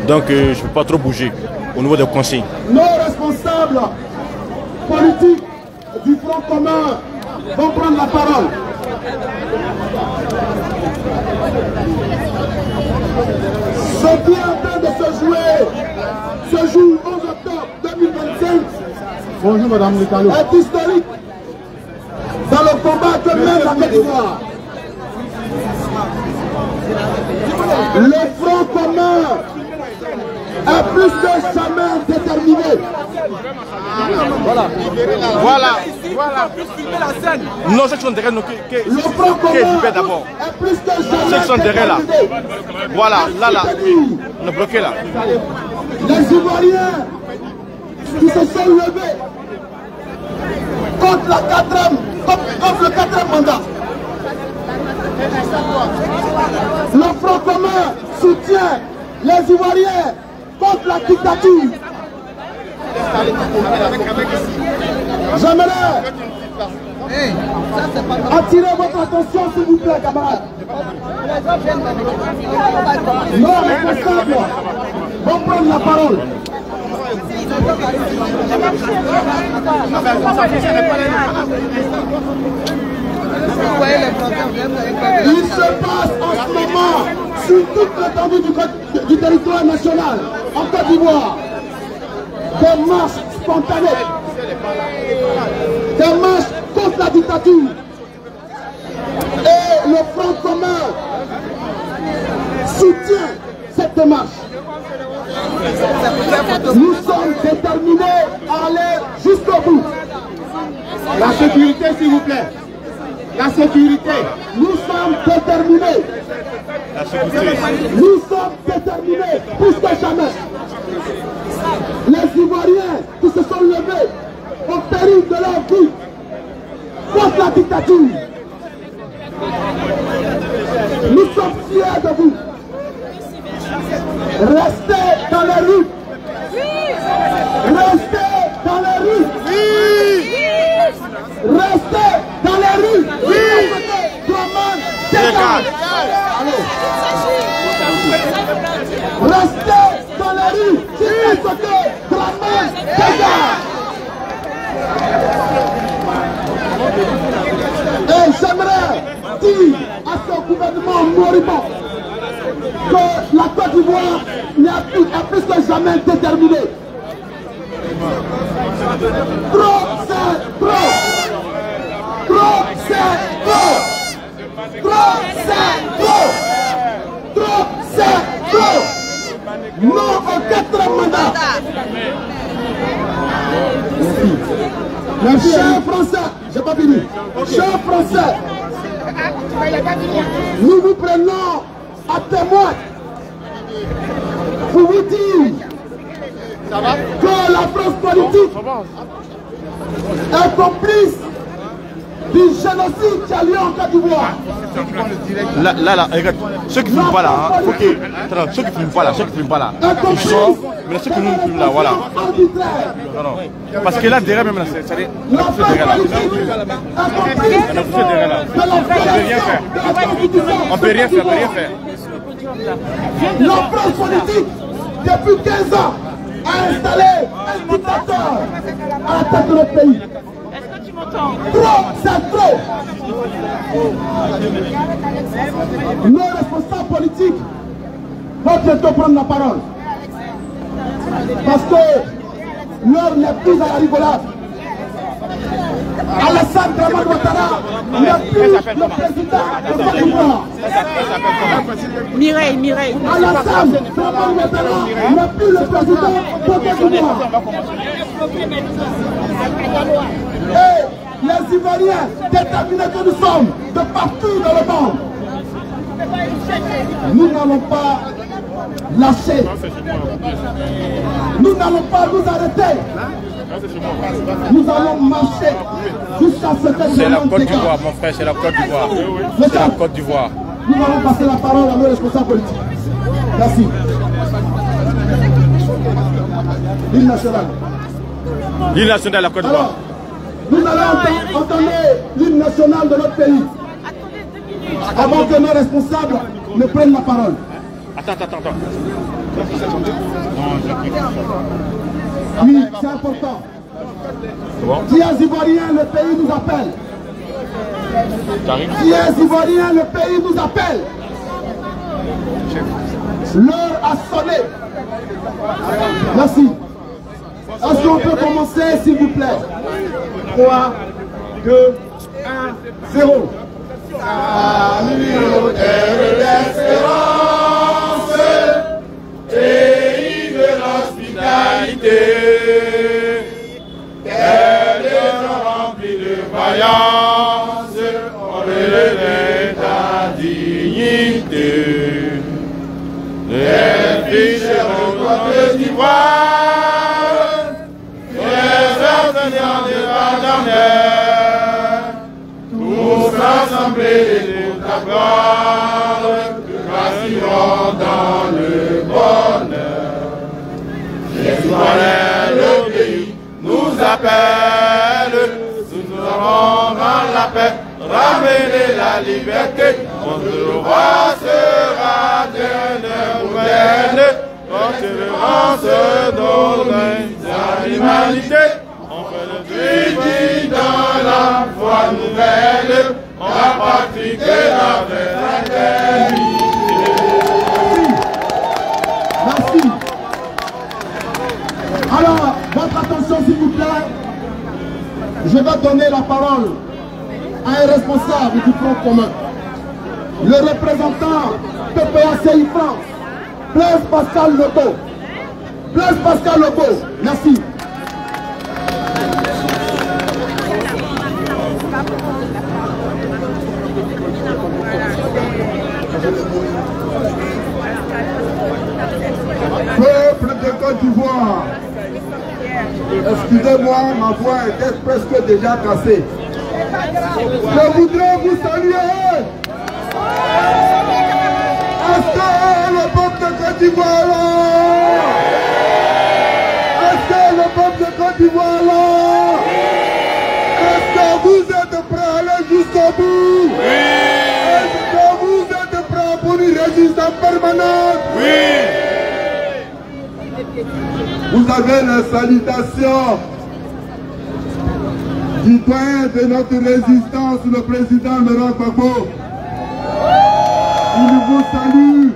Donc je ne peux pas trop bouger au niveau des consignes. Nos responsables politiques du Front commun vont prendre la parole. Ce qui est en train de se jouer ce jour 11 octobre 2025 Bonjour Madame Lecalo. est historique dans le combat que mène la Côte d'Ivoire. Le Front commun est plus que jamais déterminé. Voilà. Non, ceux qui sont derrière nous, qui est libéré d'abord. Ceux qui sont derrière là. Voilà, là. On est bloqué là. Les Ivoiriens qui se sont levés contre le quatrième mandat. Le Front commun soutient les Ivoiriens contre la dictature. J'aimerais attirer votre attention, s'il vous plaît, camarades. Nos responsables vont prendre la parole. Il se passe en ce moment sur toute l'étendue du territoire national, en Côte d'Ivoire, des marches spontanées, des marches contre la dictature. Et le Front commun soutient cette démarche. Nous sommes déterminés à aller jusqu'au bout. La sécurité, s'il vous plaît. La sécurité. Nous sommes déterminés. Nous sommes déterminés plus que jamais. Les Ivoiriens qui se sont levés au dictature. Nous sommes fiers de vous. Restez dans les rues. Restez dans les rues. Restez dans les rues. Dégage. Restez dans les rues. Dégage. Et j'aimerais dire à ce gouvernement moribond que la Côte d'Ivoire est plus que jamais déterminée. Trop, c'est trop. Trop, c'est trop. Trop, c'est trop. Trop, c'est trop. Non aux 4 mandats. Merci. Chers Français, j'ai pas fini. Chers Français, nous vous prenons à témoin pour vous dire que la France politique est complice du génocide qui a lieu en Côte d'Ivoire. Là, regarde, ceux qui ne filment pas là, hein, faut que... Attends, ceux qui ne filment pas là, ils sortent, mais ceux qui nous filment là, voilà. Non. Parce que là, derrière même, là, c'est-à-dire, on a poussé derrière là. On peut rien faire. La France politique, depuis 15 ans, a installé un dictateur à la tête de notre pays. Trop, c'est trop. Nos responsables politiques vont bientôt prendre la parole. Parce que l'heure n'est plus à la rigolade. Alassane Dramane Ouattara n'est plus le président de Côte d'Ivoire. Mireille. Alassane Dramane Ouattara n'est plus le président de Côte d'Ivoire. Et les Ivoiriens, déterminés que nous sommes, de partout dans le monde, nous n'allons pas lâcher. Nous n'allons pas nous arrêter. Nous allons marcher jusqu'à ce que c'est la Côte d'Ivoire, mon frère, c'est la Côte d'Ivoire. C'est la Côte d'Ivoire. Nous allons passer la parole à nos responsables politiques. Merci. L'hymne national. L'hymne national de la Côte d'Ivoire. Nous allons entendre l'hymne national de notre pays. Avant que nos responsables ne prennent la parole. Attends. Oui, c'est important. Dias Ivoiriens, le pays nous appelle. Dias Ivoiriens, le pays nous appelle. L'heure a sonné. Merci. Est-ce qu'on peut commencer, s'il vous plaît? 3, 2, 1, 0. Salut, terre d'espérance, pays de l'hospitalité, terre de gens remplis de vaillance, on relève ta dignité. Les fiches de Côte d'Ivoire, les enseignants de la dernière, tous rassemblés pour ta gloire, rassurons dans le bonheur. Les Ivoiriens, le pays nous appelle, nous allons rendre la paix, ramener la liberté. Notre roi sera dernière nouvelle, conséquence de l'humanité. On fait le tri dans la foi nouvelle, on va pratiquer la fraternité. Merci. Alors, votre attention s'il vous plaît. Je vais donner la parole à un responsable du Front commun. Le représentant PPACI France, Blaise Pascal Lobo. Blaise Pascal Lobo, merci. Peuple de Côte d'Ivoire, excusez-moi, ma voix était presque déjà cassée. Je voudrais vous saluer. Est-ce que le peuple de Côte d'Ivoire là? Est-ce que le peuple de Côte d'Ivoire là? Est-ce que vous êtes prêts à aller jusqu'au bout? Oui. Est-ce que vous êtes prêts pour une résistance permanente? Oui. Vous avez la salutation du doyen de notre résistance, le président Laurent Gbagbo. Il vous salue.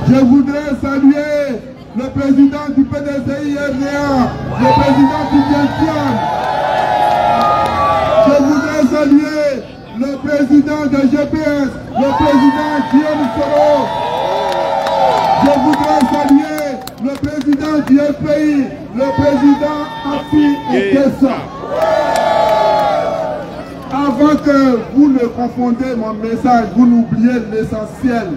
Je voudrais saluer le président du PDCI-RDA, le président du Vientiane. Je voudrais saluer le président de GPS, le président Guillaume Soro. Je voudrais saluer le président du FPI, le président Afi Ekessa. Avant que vous ne confondiez mon message, vous n'oubliez l'essentiel.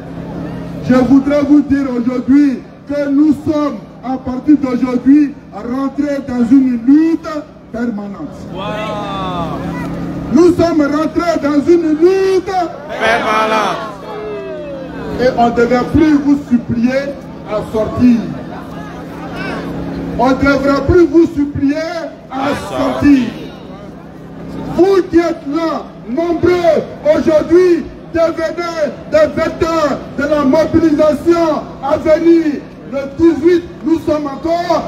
Je voudrais vous dire aujourd'hui que nous sommes, à partir d'aujourd'hui, rentrés dans une lutte permanente. Wow. Nous sommes rentrés dans une lutte permanente. Et on ne devrait plus vous supplier à sortir. On ne devrait plus vous supplier à sortir. Vous qui êtes là, nombreux, aujourd'hui, devenez des vecteurs de la mobilisation à venir. Le 18, nous sommes encore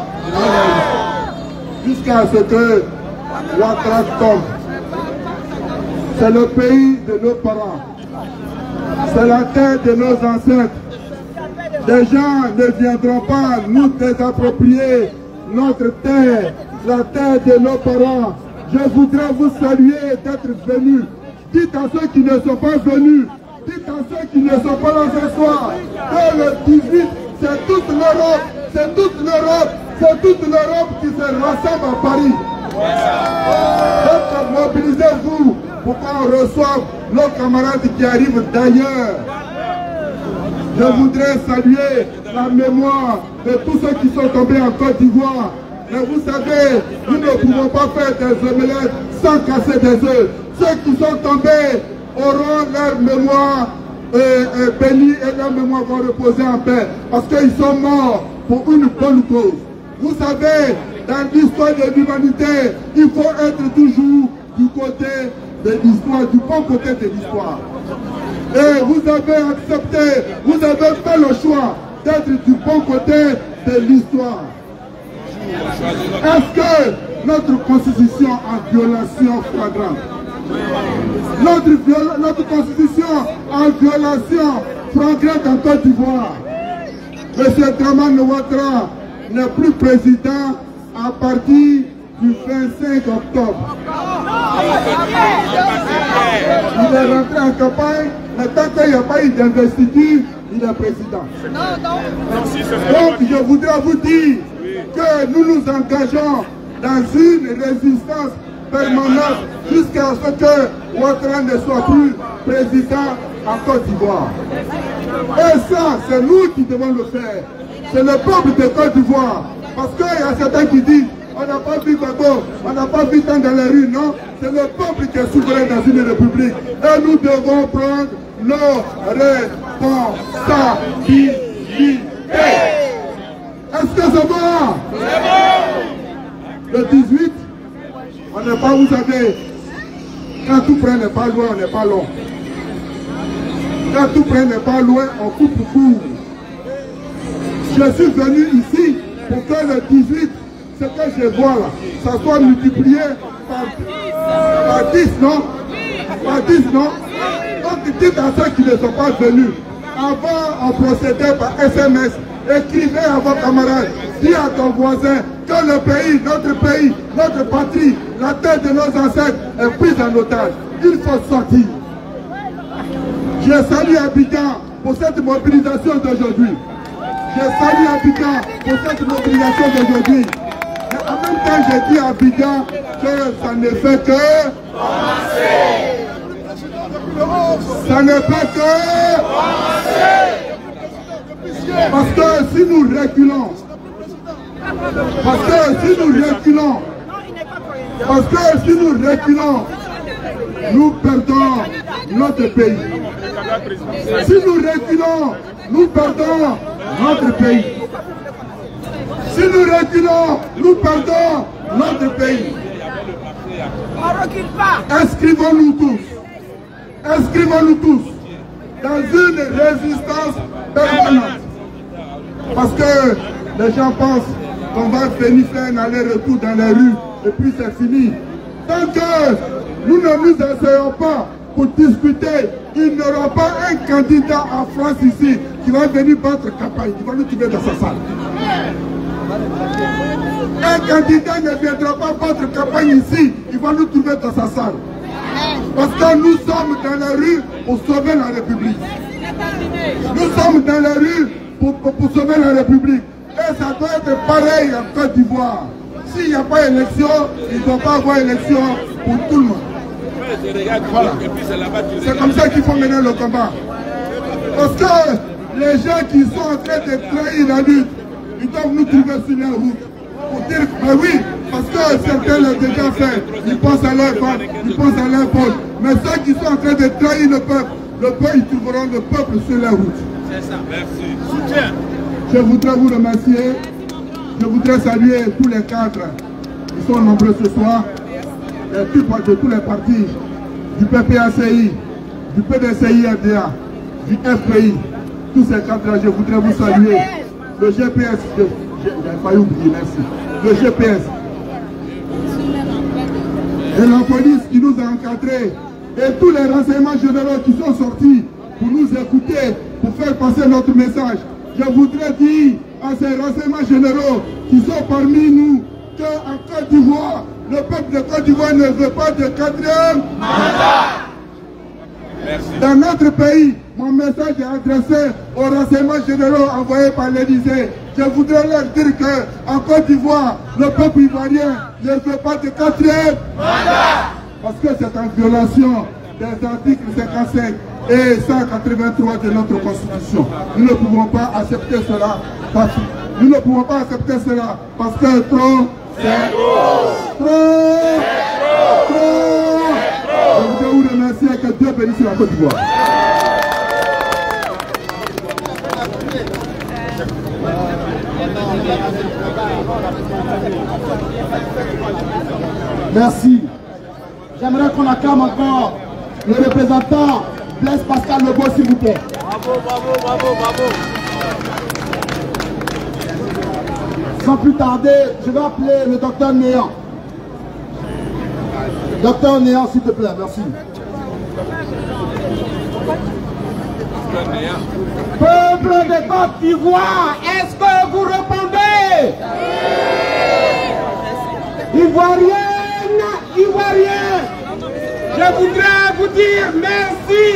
jusqu'à ce que Ouattara tombe. C'est le pays de nos parents. C'est la terre de nos ancêtres. Des gens ne viendront pas nous désapproprier notre terre, la terre de nos parents. Je voudrais vous saluer d'être venus. Dites à ceux qui ne sont pas venus, dites à ceux qui ne sont pas là ce soir, que le 18, c'est toute l'Europe, c'est toute l'Europe, c'est toute l'Europe qui se rassemble à Paris. Donc mobilisez-vous pour qu'on reçoive nos camarades qui arrivent d'ailleurs. Je voudrais saluer la mémoire de tous ceux qui sont tombés en Côte d'Ivoire. Mais vous savez, nous ne pouvons pas faire des omelettes sans casser des œufs. Ceux qui sont tombés auront leur mémoire bénie et leur mémoire va reposer en paix. Parce qu'ils sont morts pour une bonne cause. Vous savez, dans l'histoire de l'humanité, il faut être toujours du côté de l'histoire, du bon côté de l'histoire. Et vous avez accepté, vous avez fait le choix d'être du bon côté de l'histoire. Est-ce que notre constitution en violation flagrante, notre constitution en violation flagrante en Côte d'Ivoire, M. Dramane Ouattara n'est plus président à partir du 25 octobre. Il est rentré en campagne, mais tant qu'il n'y a pas eu d'investiture, il est président. Donc je voudrais vous dire que nous nous engageons dans une résistance permanente jusqu'à ce que Ouattara ne soit plus président en Côte d'Ivoire. Et ça, c'est nous qui devons le faire. C'est le peuple de Côte d'Ivoire. Parce qu'il y a certains qui disent on n'a pas vu Gbagbo, on n'a pas vu tant dans les rues, non. C'est le peuple qui est souverain dans une république. Et nous devons prendre nos responsabilités. Est-ce que c'est bon? Le 18, on n'est pas, vous savez, quand tout près n'est pas loin, on n'est pas long. Quand tout près n'est pas loin, on coupe court. Je suis venu ici pour que le 18, ce que je vois là, ça soit multiplié par 10, non? Par 10, non? Donc dites à ceux qui ne sont pas venus, avant on procédait par SMS, écrivez à vos camarades, dis à ton voisin que le pays, notre patrie, la terre de nos ancêtres est prise en otage. Il faut sortir. Je salue Abidjan pour cette mobilisation d'aujourd'hui. Je salue Abidjan pour cette mobilisation d'aujourd'hui. Mais en même temps, j'ai dit à Abidjan que ça ne fait que commencer. Ça ne fait que commencer. Parce que si nous reculons, Parce que si nous reculons, nous perdons notre pays. Si nous reculons, nous perdons notre pays. Si nous reculons, nous perdons notre pays. On ne recule pas. Inscrivons-nous tous dans une résistance permanente. Parce que les gens pensent qu'on va venir faire un aller-retour dans les rues et puis c'est fini. Tant que nous ne nous asseyons pas pour discuter, il n'y aura pas un candidat en France ici qui va venir battre campagne, qui va nous trouver dans sa salle. Un candidat ne viendra pas battre campagne ici, il va nous trouver dans sa salle. Parce que nous sommes dans la rue pour sauver la République. Nous sommes dans la rue pour sauver la République. Et ça doit être pareil en Côte d'Ivoire. S'il n'y a pas d'élection, il ne doit pas avoir élection pour tout le monde. Voilà. C'est comme ça qu'il faut mener le combat. Parce que les gens qui sont en train de trahir la lutte, ils doivent nous trouver sur la route. Pour dire que, ben oui, parce que certains l'ont déjà fait. Ils pensent à leur femme, ils pensent à leur faute. Mais ceux qui sont en train de trahir le peuple, ils trouveront le peuple sur la route. C'est ça, merci. Soutien. Je voudrais vous remercier. Je voudrais saluer tous les cadres. Ils sont nombreux ce soir. De tous les partis. Du PPACI, du PDCI-RDA, du FPI. Tous ces cadres-là, je voudrais vous saluer. Le GPS, j'ai failli oublier, merci. Le GPS. Et la police qui nous a encadrés. Et tous les renseignements généraux qui sont sortis pour nous écouter, pour faire passer notre message. Je voudrais dire à ces renseignements généraux qui sont parmi nous qu'en Côte d'Ivoire, le peuple de Côte d'Ivoire ne veut pas de quatrième mandat. Dans notre pays, mon message est adressé aux renseignements généraux envoyés par l'Élysée. Je voudrais leur dire qu'en Côte d'Ivoire, le peuple ivoirien ne veut pas de quatrième mandat. Parce que c'est en violation des articles 55 et 183 de notre Constitution. Nous ne pouvons pas accepter cela. Nous ne pouvons pas accepter cela parce que trop, c'est trop. Je voudrais vous remercier, que Dieu bénisse la Côte d'Ivoire. Merci. J'aimerais qu'on acclame encore le représentant Blaise Pascal Lebeau, s'il vous plaît. Bravo, bravo, bravo, bravo. Sans plus tarder, je vais appeler le docteur Néant. Docteur Néant, s'il te plaît, merci. Peuple de Côte d'Ivoire, est-ce que vous répondez? Ivoirienne, Ivoirien, je voudrais vous dire merci.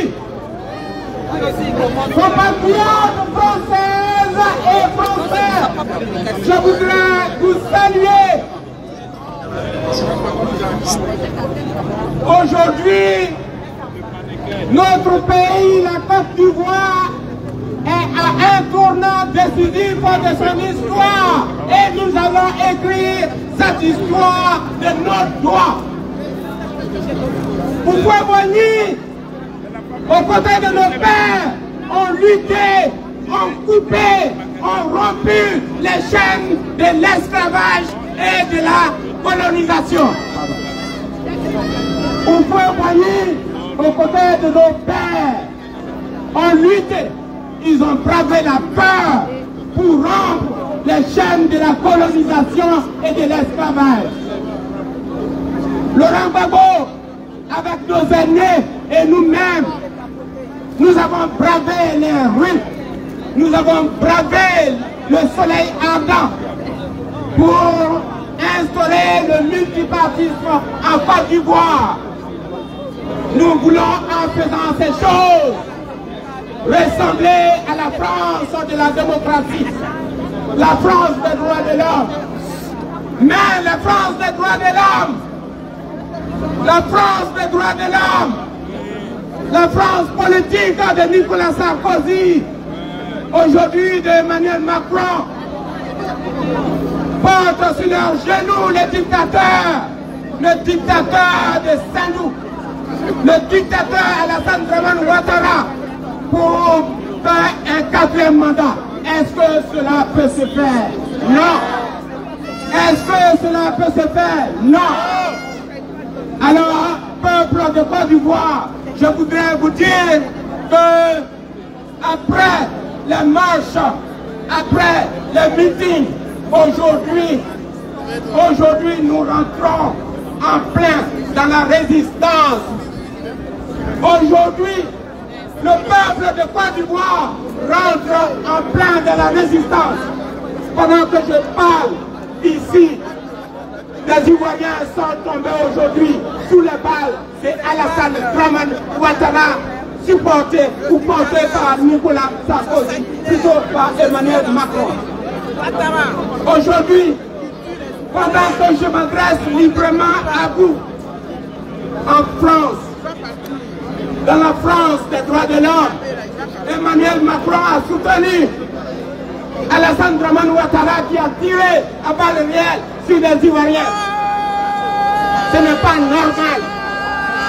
Compatriotes françaises et français, je voudrais vous saluer. Aujourd'hui, notre pays, la Côte d'Ivoire, est à un tournant décisif de son histoire. Et nous allons écrire cette histoire de notre droit. Pour témoigner, aux côtés de nos pères, ont lutté, ont coupé, ont rompu les chaînes de l'esclavage et de la colonisation. Pour témoigner, aux côtés de nos pères, ont lutté, ils ont bravé la peur pour rompre les chaînes de la colonisation et de l'esclavage. Laurent Gbagbo, avec nos aînés et nous-mêmes, nous avons bravé les rues, nous avons bravé le soleil ardent pour instaurer le multipartisme en Côte d'Ivoire. Nous voulons, en faisant ces choses, ressembler à la France de la démocratie, la France des droits de l'homme. Mais la France des droits de l'homme, la France des droits de l'homme, la France politique de Nicolas Sarkozy, aujourd'hui de Emmanuel Macron, portent sur leurs genoux les dictateurs le dictateur de Sandou, le dictateur Alassane Dramane Ouattara pour faire un 4e mandat. Est-ce que cela peut se faire? Non. Est-ce que cela peut se faire? Non. Alors, peuple de Côte d'Ivoire, je voudrais vous dire que après les marches, après les meetings, aujourd'hui nous rentrons en plein dans la résistance. Aujourd'hui, le peuple de Côte d'Ivoire rentre en plein dans la résistance. Pendant que je parle ici, les Ivoiriens sont tombés aujourd'hui sous les balles de Alassane Dramane Ouattara, supporté ou porté par Nicolas Sarkozy, plutôt par Emmanuel Macron. Aujourd'hui, pendant que je m'adresse librement à vous, en France, dans la France des droits de l'homme, Emmanuel Macron a soutenu Alassane Dramane Ouattara qui a tiré à balles réelles sur les Ivoiriens. Ce n'est pas normal.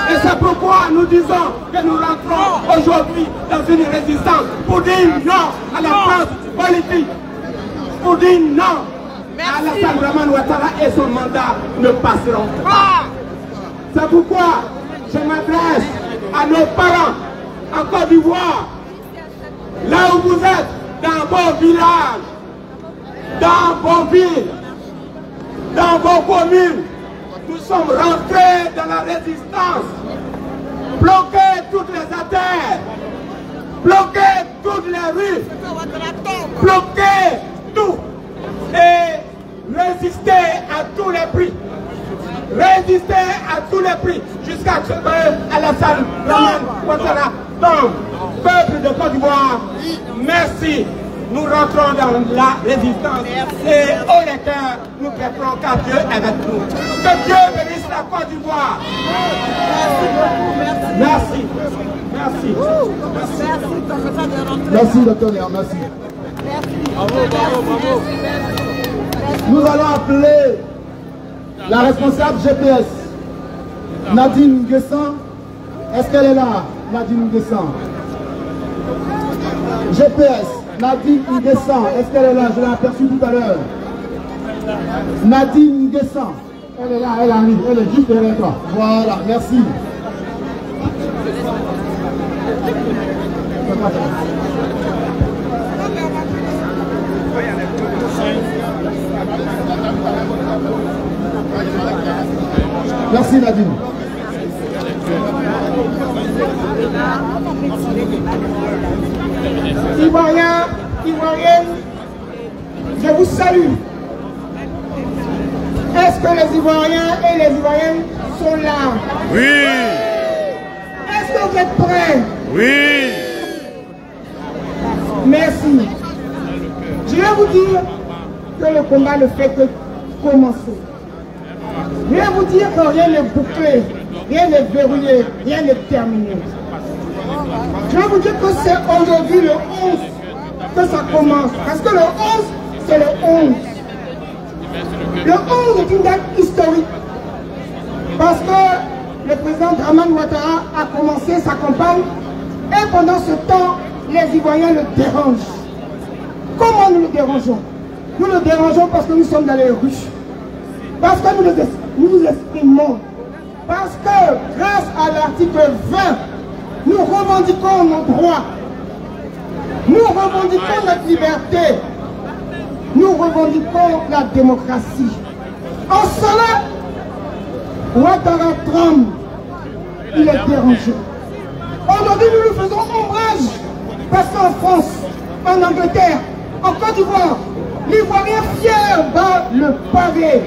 Et c'est pourquoi nous disons que nous rentrons aujourd'hui dans une résistance pour dire non à la France politique, pour dire non à Alassane Dramane Ouattara et son mandat ne passeront pas. C'est pourquoi je m'adresse à nos parents en Côte d'Ivoire, là où vous êtes, dans vos villages, dans vos villes, dans vos communes. Nous sommes rentrés dans la résistance, bloquer toutes les artères, bloquer toutes les rues, bloquer tout et résister à tous les prix. Résister à tous les prix jusqu'à ce que Alassane Dramane Ouattara tombe. Peuple de Côte d'Ivoire, merci. Nous rentrons dans la résistance et haut les cœurs, nous préférons qu'à Dieu avec nous. Que Dieu bénisse la Côte d'Ivoire. Merci. Merci. Merci, docteur Léa, merci. Nous allons appeler la responsable GPS, Nadine Nguessan. Est-ce qu'elle est là, Nadine Nguessan? GPS, Nadine Nguessan, est-ce qu'elle est là? Je l'ai aperçue tout à l'heure. Nadine Nguessan, elle est là, elle arrive, elle est juste derrière toi. Voilà, merci. Merci Nadine. Ivoiriens, Ivoiriennes, je vous salue. Est-ce que les Ivoiriens et les Ivoiriennes sont là? Oui. Est-ce que vous êtes prêts? Oui. Merci. Je vais vous dire que le combat ne fait que commencer. Je vais vous dire que rien n'est bouclé, rien n'est verrouillé, rien n'est terminé. Je vais vous dire que c'est aujourd'hui le 11 que ça commence. Parce que le 11, c'est le 11. Le 11 est une date historique. Parce que le président Dramane Ouattara a commencé sa campagne et pendant ce temps, les Ivoiriens le dérangent. Comment nous le dérangeons? Nous le dérangeons parce que nous sommes dans les rues. Parce que nous nous exprimons. Parce que grâce à l'article 20, nous revendiquons nos droits. Nous revendiquons notre liberté. Nous revendiquons la démocratie. En cela, Ouattara tremble. Il est dérangé. Aujourd'hui, nous lui faisons ombrage. Parce qu'en France, en Angleterre, en Côte d'Ivoire, l'Ivoirien fier bat le pavé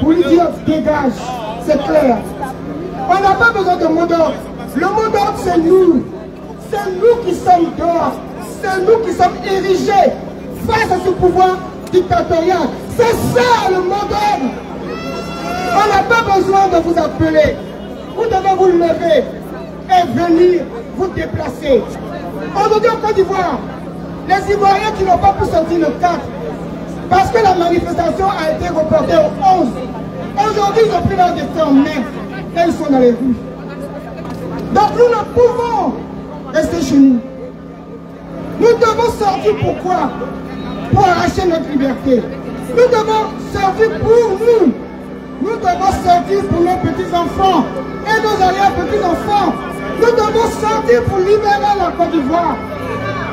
pour lui dire dégage, c'est clair. On n'a pas besoin de mot d'ordre. Le mot d'ordre, c'est nous. C'est nous qui sommes dehors. C'est nous qui sommes érigés face à ce pouvoir dictatorial. C'est ça le mot d'ordre. On n'a pas besoin de vous appeler. Vous devez vous lever et venir vous déplacer. Aujourd'hui en Côte d'Ivoire, les Ivoiriens qui n'ont pas pu sortir le 4 parce que la manifestation a été reportée au 11. Aujourd'hui, Aujourd'hui, ils ont pris leur destin en main et ils sont dans les rues. Donc nous ne pouvons rester chez nous. Nous devons sortir pourquoi? Pour arracher notre liberté. Nous devons sortir pour nous. Nous devons sortir pour nos petits-enfants et nos arrière-petits-enfants. Nous devons sortir pour libérer la Côte d'Ivoire.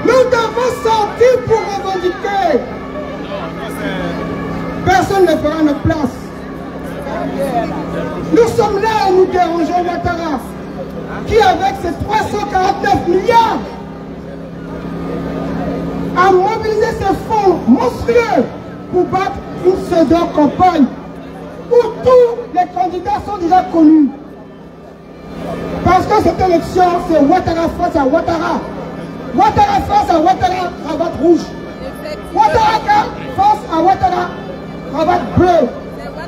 Nous devons sortir pour revendiquer. Personne ne fera notre place. Nous sommes là et nous dérangeons Ouattara, qui avec ses 349 milliards a mobilisé ses fonds monstrueux pour battre une pseudo-campagne où tous les candidats sont déjà connus. Parce que cette élection, c'est Ouattara face à Ouattara. Ouattara face à Ouattara, cravate rouge. Ouattara face à Ouattara, cravate bleue.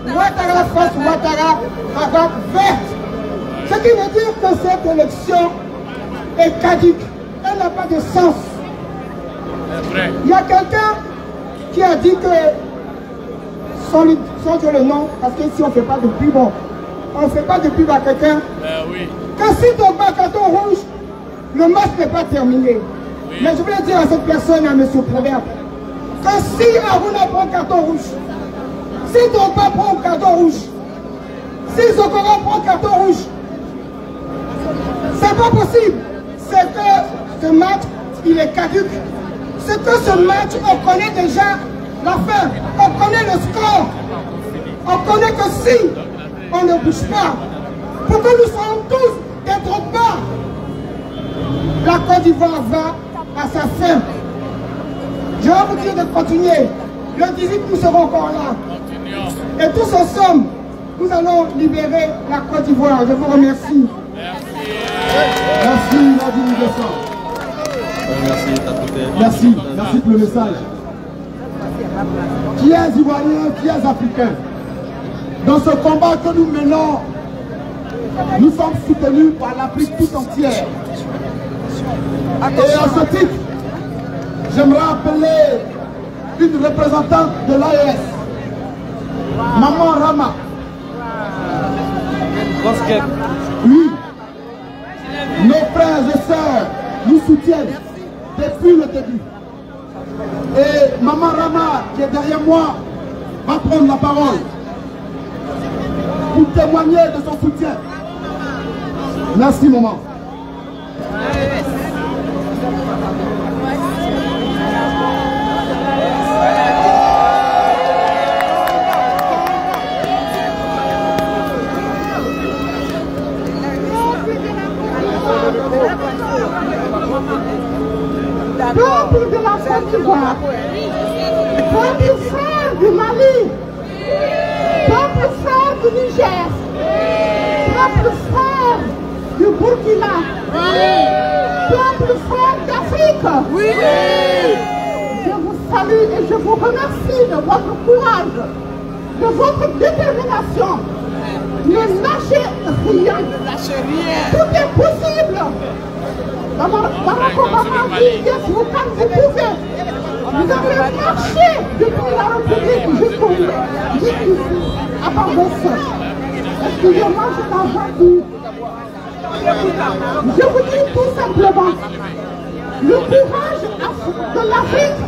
Ouattara face à Ouattara, cravate verte. Ce qui veut dire que cette élection est caduque. Elle n'a pas de sens. Il y a quelqu'un qui a dit que, sans dire le nom, parce que si on ne fait pas de pub, on ne fait pas de pub à quelqu'un, que si tu bats carton rouge, le match n'est pas terminé. Oui. Mais je voulais dire à cette personne, à M. Proverbe, que si Aruna prend carton rouge, si Tomba prend carton rouge, si Zokora prend carton rouge, c'est pas possible. C'est que ce match, il est caduque. C'est que ce match, on connaît déjà la fin. On connaît le score. On connaît que si on ne bouge pas, pour que nous soyons tous d'être bas, la Côte d'Ivoire va à sa fin. Je vais vous dire de continuer. Le 18, nous serons encore là. Et tous ensemble, nous allons libérer la Côte d'Ivoire. Je vous remercie. Merci, Nadine Besson. Merci pour le message. Qui est Ivoirien, qui est Africain? Dans ce combat que nous menons, nous sommes soutenus par l'Afrique tout entière. Et à ce titre, j'aimerais appeler une représentante de l'AES, Maman Rama. Oui, nos frères et sœurs nous soutiennent depuis le début. Et Maman Rama, qui est derrière moi, va prendre la parole pour témoigner de son soutien. Merci, maman. Peuple de la Côte d'Ivoire, peuple frère du Mali, peuple frère du Niger, peuple frère du Burkina, peuple frère d'Afrique. Oui. Je vous salue et je vous remercie de votre courage, de votre détermination. Ne lâchez rien. Tout est possible. Barack Obama dit, yes, vous pouvez. Vous avez marché depuis la République jusqu'ici, à part de ça. Excusez-moi, je t'en dit. Je vous dis tout simplement, le courage de l'Afrique,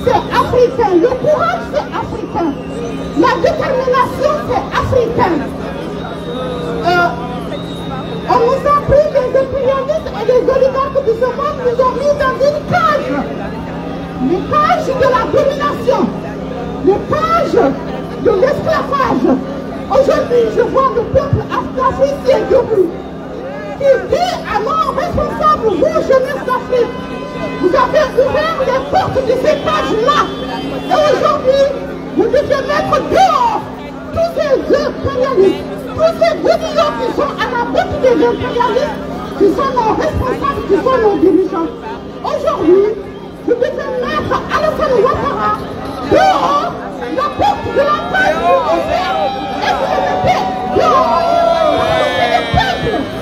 c'est africain. Le courage, c'est africain. La détermination, c'est africain. On nous a pris les impérialistes et les oligarques de ce monde nous ont mis dans une cage. Les cages de la domination. Les cages de l'esclavage. Aujourd'hui, je vois le peuple africain debout qui dit à nos responsables, vous, jeunesse d'Afrique, vous avez ouvert les portes de ces cages-là. Et aujourd'hui, vous devez mettre dehors tous ces impérialistes. Tous ces godillots qui sont à la botte des impérialistes, qui sont nos responsables, qui sont nos dirigeants. Aujourd'hui, vous devez mettre Alassane Ouattara dehors, la porte de la paix est ouverte, et vous le mettez dehors.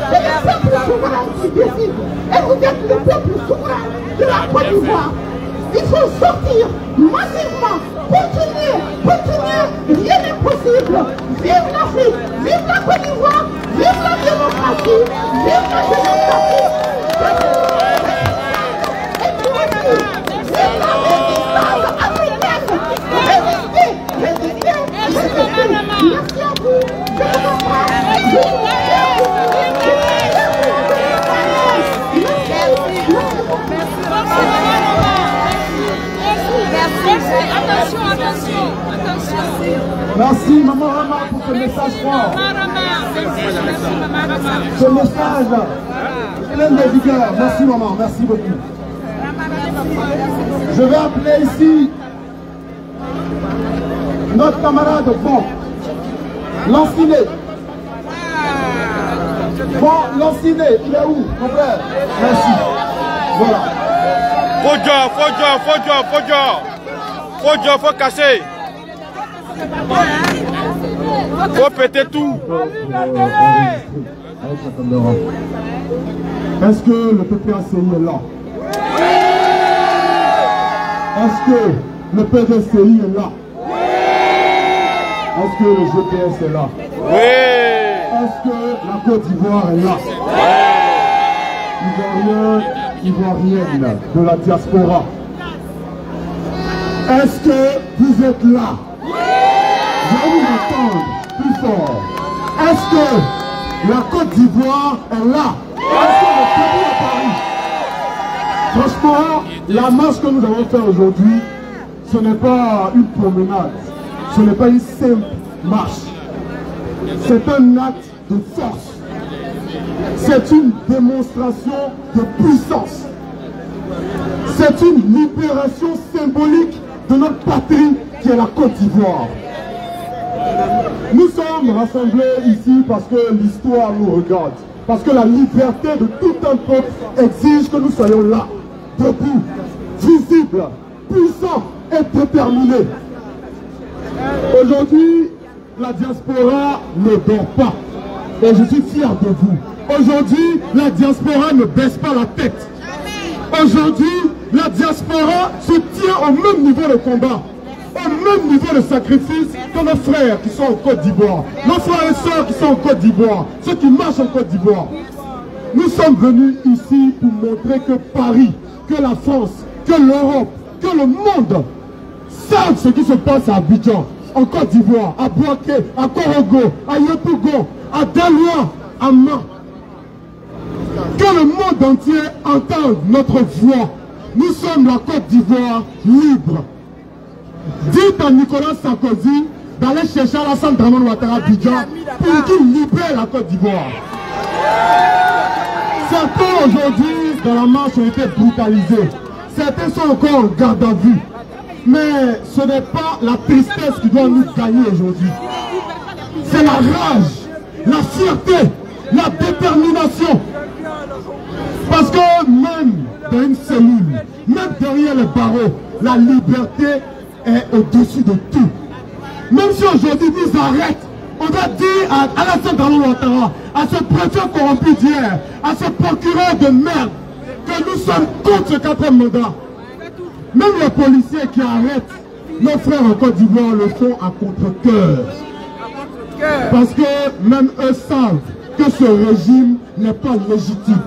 C'est le peuple souverain qui décide. Et vous êtes le peuple souverain de la Côte d'Ivoire. Il faut sortir massivement. Continuer. Rien n'est possible. Vive l'Afrique, vive la Côte d'Ivoire, vive la démocratie, vive la démocratie. Et puis aussi, vive la résistance africaine. Résistez. Merci à vous. Je vous embrasse. Merci Maman Rama pour ce message fort. Ce message plein de vigueur. Merci Maman, merci beaucoup. Je vais appeler ici notre camarade Bon Lanciné. Bon Lanciné, il est où mon frère? Merci. Voilà. Faut casser. Faut péter tout. Est-ce que le PPACI est là? Est-ce que le PDCI est là? Est-ce que le GPS est là? Oui. Est-ce que la Côte d'Ivoire est là? Ivoirienne de la diaspora. Est-ce que vous êtes là? Je vais vous entendre plus fort. Est-ce que la Côte d'Ivoire est là? Est-ce que le pays est Paris? Franchement, la marche que nous avons faite aujourd'hui, ce n'est pas une promenade, ce n'est pas une simple marche. C'est un acte de force. C'est une démonstration de puissance. C'est une libération symbolique de notre patrie qui est la Côte d'Ivoire. Nous sommes rassemblés ici parce que l'histoire nous regarde. Parce que la liberté de tout un peuple exige que nous soyons là, debout, visibles, puissants et déterminés. Aujourd'hui, la diaspora ne dort pas. Et je suis fier de vous. Aujourd'hui, la diaspora ne baisse pas la tête. Aujourd'hui, la diaspora se tient au même niveau de combat, au même niveau de sacrifice que nos frères qui sont en Côte d'Ivoire, nos frères et sœurs qui sont en Côte d'Ivoire, ceux qui marchent en Côte d'Ivoire. Nous sommes venus ici pour montrer que Paris, que la France, que l'Europe, que le monde savent ce qui se passe à Abidjan, en Côte d'Ivoire, à Bouaké, à Korogo, à Yopougon, à Daloa, à Mans. Que le monde entier entende notre voix. Nous sommes la Côte d'Ivoire libre. Dites à Nicolas Sarkozy d'aller chercher Alassane Dramane Ouattara à Abidjan pour qu'il libère la Côte d'Ivoire. Certains aujourd'hui dans la marche ont été brutalisés. Certains sont encore en garde à vue. Mais ce n'est pas la tristesse qui doit nous gagner aujourd'hui. C'est la rage, la fierté, la détermination. Parce que même dans une cellule, même derrière les barreaux, la liberté est au-dessus de tout. Même si aujourd'hui ils nous arrêtent, on doit dire à Alassane Dramane Ouattara, à ce préfet corrompu d'hier, à ce procureur de merde, que nous sommes contre ce 4e mandat. Même les policiers qui arrêtent nos frères en Côte d'Ivoire le font à contre-cœur. Parce que même eux savent que ce régime n'est pas légitime.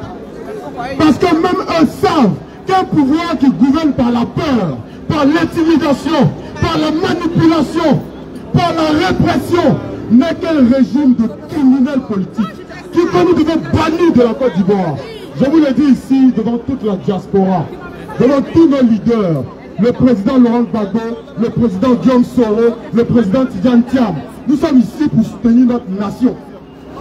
Parce que même eux savent qu'un pouvoir qui gouverne par la peur, par l'intimidation, par la manipulation, par la répression, n'est qu'un régime de criminels politiques qui que nous devons bannir de la Côte d'Ivoire. Je vous le dis ici devant toute la diaspora, devant tous nos leaders, le président Laurent Gbagbo, le président Guillaume Soro, le président Tidjane Thiam. Nous sommes ici pour soutenir notre nation.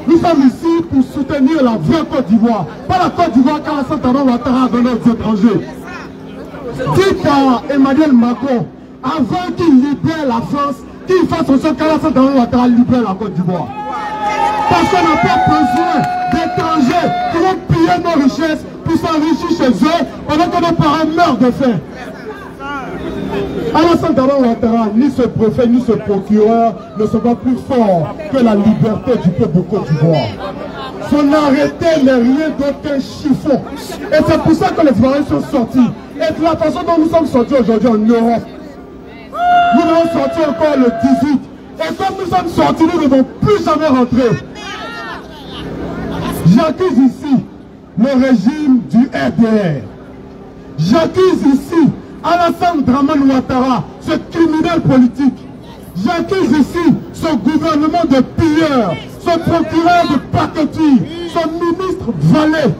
Nous sommes ici pour soutenir la vraie Côte d'Ivoire. Pas la Côte d'Ivoire qu'Alassane Dramane Ouattara a donné aux étrangers. Dites à Emmanuel Macron, avant qu'il libère la France, qu'il fasse en sorte qu'Alassane Dramane Ouattara libère la Côte d'Ivoire. Parce qu'on n'a pas besoin d'étrangers qui vont piller nos richesses pour s'enrichir chez eux pendant que nos parents meurent de faim. Alassane Dramane Ouattara, ni ce préfet, ni ce procureur ne sont pas plus forts que la liberté du peuple de Côte d'Ivoire. Son arrêté n'est rien d'autre qu'un chiffon. Et c'est pour ça que les Ivoiriens sont sortis. Et la façon dont nous sommes sortis aujourd'hui en Europe, nous devons sortir encore le 18. Et comme nous sommes sortis, nous ne devons plus jamais rentrer. J'accuse ici le régime du RDR. J'accuse ici Alassane Dramane Ouattara, ce criminel politique. J'accuse ici ce gouvernement de pilleurs, ce procureur de paquetis, ce ministre Vallée,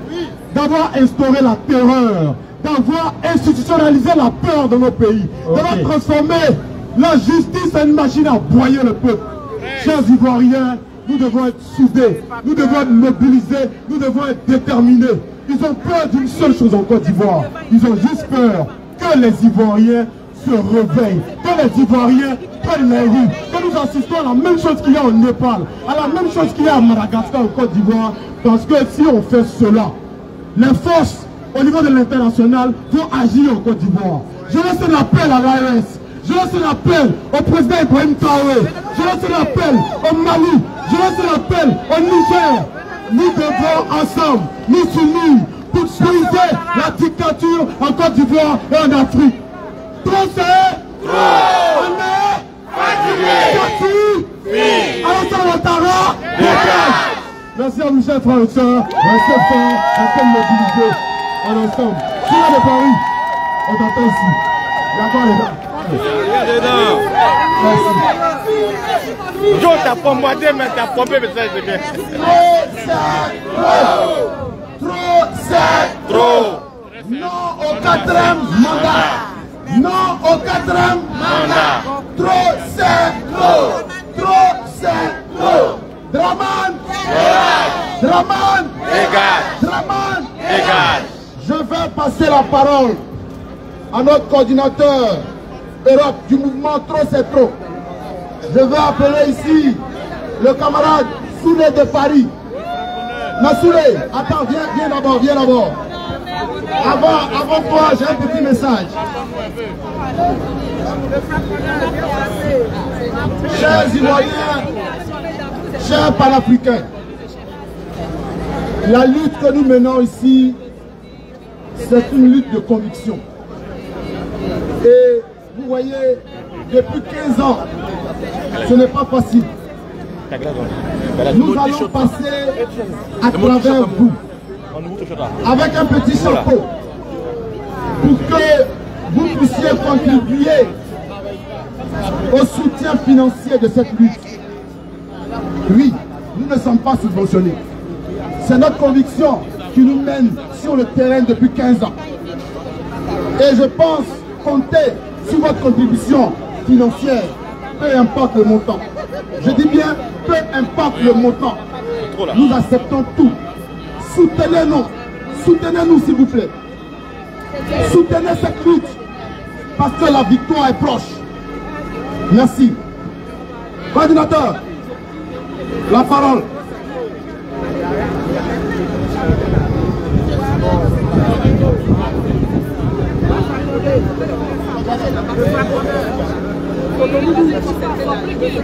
d'avoir instauré la terreur, d'avoir institutionnalisé la peur dans nos pays, d'avoir transformé la justice en une machine à broyer le peuple. Chers Ivoiriens, nous devons être soudés, nous devons être mobilisés, nous devons être déterminés. Ils ont peur d'une seule chose en Côte d'Ivoire. Ils ont juste peur que les Ivoiriens se réveillent, que les Ivoiriens prennent les rues, que nous assistons à la même chose qu'il y a au Népal, à la même chose qu'il y a à Madagascar, en Côte d'Ivoire, parce que si on fait cela, les forces au niveau de l'international vont agir en Côte d'Ivoire. Je lance un appel à l'AES, je lance un appel au président Ibrahim Traoré, je lance un appel au Mali, je lance un appel au Niger. Nous devons ensemble nous unir pour briser la dictature en Côte d'Ivoire et en Afrique. Trop c'est on est fatigué. Alassane Ouattara, merci à vous, chers frères et sœurs. Restez forts, restez mobilisés. En ensemble. Qui est de Paris? On t'entend ici. D'accord, les gars. Merci. Jo, t'as pommardé, mais t'as pommé, mais ça c'est bien. Trop, c'est trop. Non au 4e mandat. Non au 4e mandat. Trop, c'est trop. Trop, c'est trop. Dramane. Dramane. Dramane. Je vais passer la parole à notre coordinateur Europe du mouvement Trop c'est trop. Je vais appeler ici le camarade Soulé de Paris. Ma Soulé, attends, viens d'abord, viens d'abord. Avant toi, j'ai un petit message. Chers Ivoiriens, chers panafricains, la lutte que nous menons ici, c'est une lutte de conviction. Et vous voyez, depuis 15 ans, ce n'est pas facile. Nous allons passer à travers vous, avec un petit chapeau, pour que vous puissiez contribuer au soutien financier de cette lutte. Oui, nous ne sommes pas subventionnés. C'est notre conviction qui nous mène sur le terrain depuis 15 ans. Et je pense compter sur votre contribution financière, peu importe le montant. Je dis bien, peu importe le montant. Nous acceptons tout. Soutenez-nous. Soutenez-nous, s'il vous plaît. Soutenez cette lutte, parce que la victoire est proche. Merci. Coordinateur, la parole.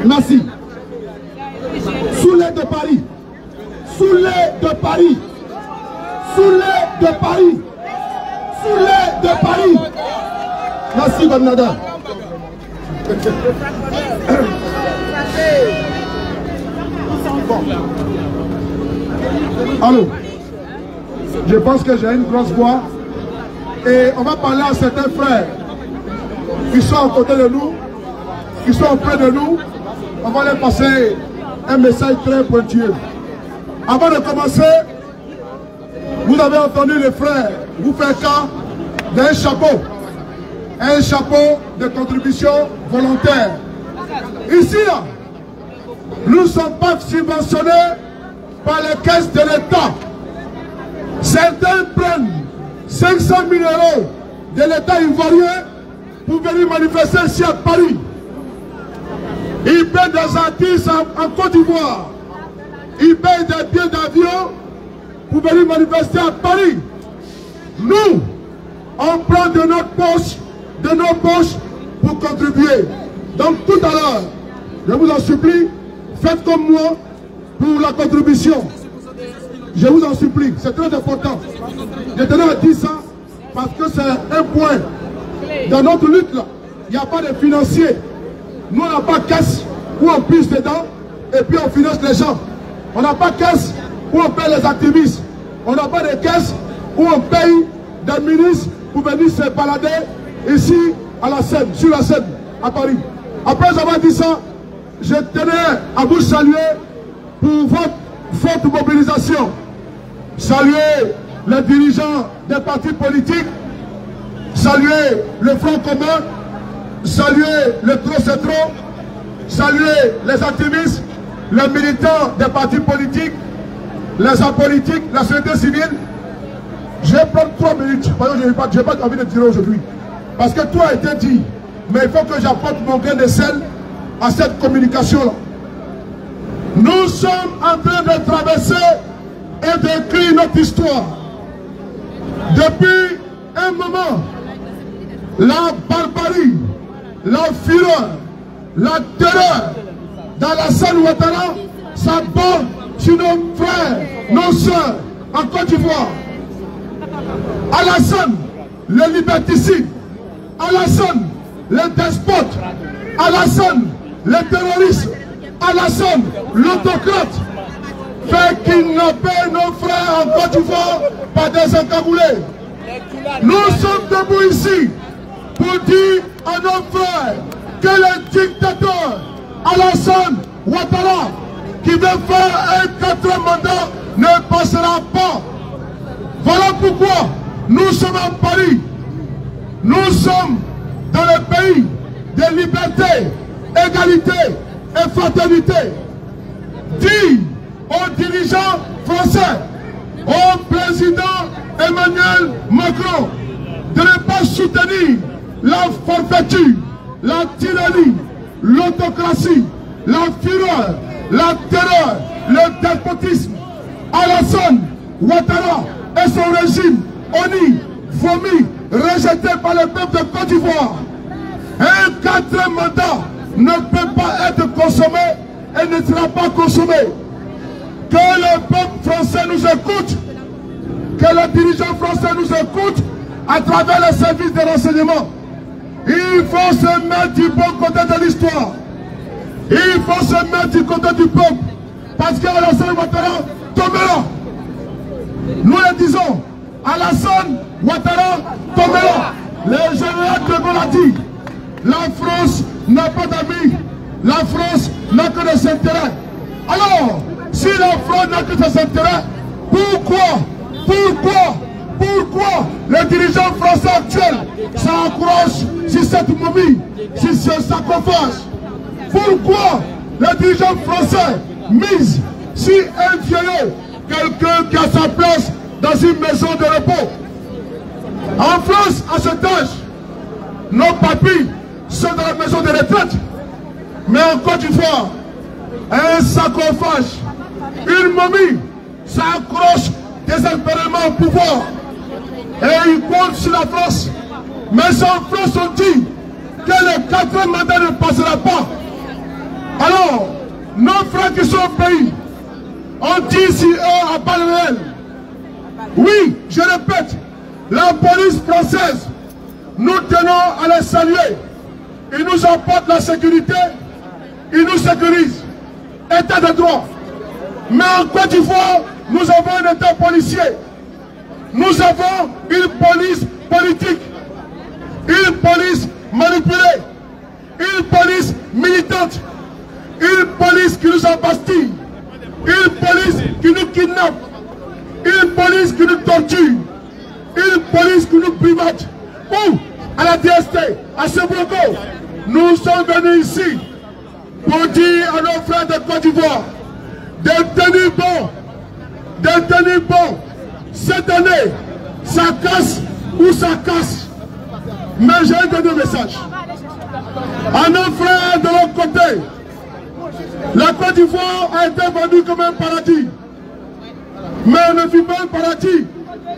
Merci. Soulé de Paris. Soulé de Paris. Soulé de Paris. Soulé de Paris. Merci, coordinateur. Bon. Allô. Je pense que j'ai une grosse voix. Et on va parler à certains frères qui sont à côté de nous, qui sont auprès de nous. On va leur passer un message très pointueux. Avant de commencer, vous avez entendu les frères vous faire cas d'un chapeau. Un chapeau de contribution volontaire. Ici, là, nous ne sommes pas subventionnés par les caisses de l'État. Certains prennent 500 000 € de l'État ivoirien pour venir manifester ici à Paris. Ils payent des artistes en Côte d'Ivoire. Ils payent des billets d'avion pour venir manifester à Paris. Nous, on prend de notre poche, de nos poches pour contribuer. Donc tout à l'heure, je vous en supplie, faites comme moi pour la contribution. Je vous en supplie, c'est très important. Je tenais à dire ça parce que c'est un point. Dans notre lutte, là, il n'y a pas de financier. Nous, on n'a pas caisse où on pisse dedans et puis on finance les gens. On n'a pas caisse où on paye les activistes. On n'a pas de caisse où on paye des ministres pour venir se balader ici à la Seine, sur la Seine, à Paris. Après avoir dit ça, je tenais à vous saluer pour votre forte mobilisation. Saluer les dirigeants des partis politiques, saluer le Front commun, saluer le Trop-c'est-trop, saluer les activistes, les militants des partis politiques, les apolitiques, la société civile. Je vais prendre 3 minutes, parce que je n'ai pas envie de tirer aujourd'hui. Parce que tout a été dit, mais il faut que j'apporte mon grain de sel à cette communication-là. Nous sommes en train de traverser et d'écrire notre histoire. Depuis un moment, la barbarie, la fureur, la terreur dans la Seine Ouattara s'abat sur nos frères, nos soeurs en Côte d'Ivoire. Alassane, le liberticide, Alassane, le despote, Alassane, le terroriste, Alassane, l'autocrate, fait kidnapper nos frères en Côte d'Ivoire par des encagoulés. Nous sommes debout ici pour dire à nos frères que le dictateur Alassane Ouattara, qui veut faire un 4e mandat, ne passera pas. Voilà pourquoi nous sommes à Paris. Nous sommes dans le pays de liberté, égalité et fraternité. Dis aux dirigeants français, au président Emmanuel Macron, de ne pas soutenir la forfaiture, la tyrannie, l'autocratie, la fureur, la terreur, le despotisme. Alassane Ouattara et son régime honni, vomi, rejeté par le peuple de Côte d'Ivoire. Un 4e mandat ne peut pas être consommé et ne sera pas consommé. Que le peuple français nous écoute, que les dirigeants français nous écoutent à travers les services de renseignement. Il faut se mettre du bon côté de l'histoire. Il faut se mettre du côté du peuple. Parce qu'Alassane Ouattara tombera. Nous le disons, Alassane Ouattara tombera. Le général de Gaulle a dit, la France n'a pas d'amis, la France n'a que des intérêts. Alors, si la France n'a que des intérêts, pourquoi les dirigeants français actuels s'accrochent sur cette momie, sur ce sarcophage? Pourquoi les dirigeants français misent sur un vieillot, quelqu'un qui a sa place dans une maison de repos? En France, à cet âge, nos papis sont dans la maison de retraite. Mais en Côte d'Ivoire, un sarcophage, une momie s'accroche désespérément au pouvoir. Et ils comptent sur la France. Mais sans France, on dit que le 4e mandat ne passera pas. Alors, nos frères qui sont au pays, on dit si eux à balles réelles. Oui, je répète, la police française, nous tenons à les saluer. Ils nous apportent la sécurité, ils nous sécurisent. État de droit. Mais en Côte d'Ivoire, nous avons un État policier. Nous avons une police politique, une police manipulée, une police militante, une police qui nous embastille, une police qui nous kidnappe, une police qui nous torture, une police qui nous private. Ou à la DST, à ce bloco, nous sommes venus ici pour dire à nos frères de Côte d'Ivoire de tenir bon, de tenir bon. Cette année, ça casse ou ça casse. Mais j'ai donné un message à nos frères de l'autre côté. La Côte d'Ivoire a été vendue comme un paradis. Mais on ne vit pas un paradis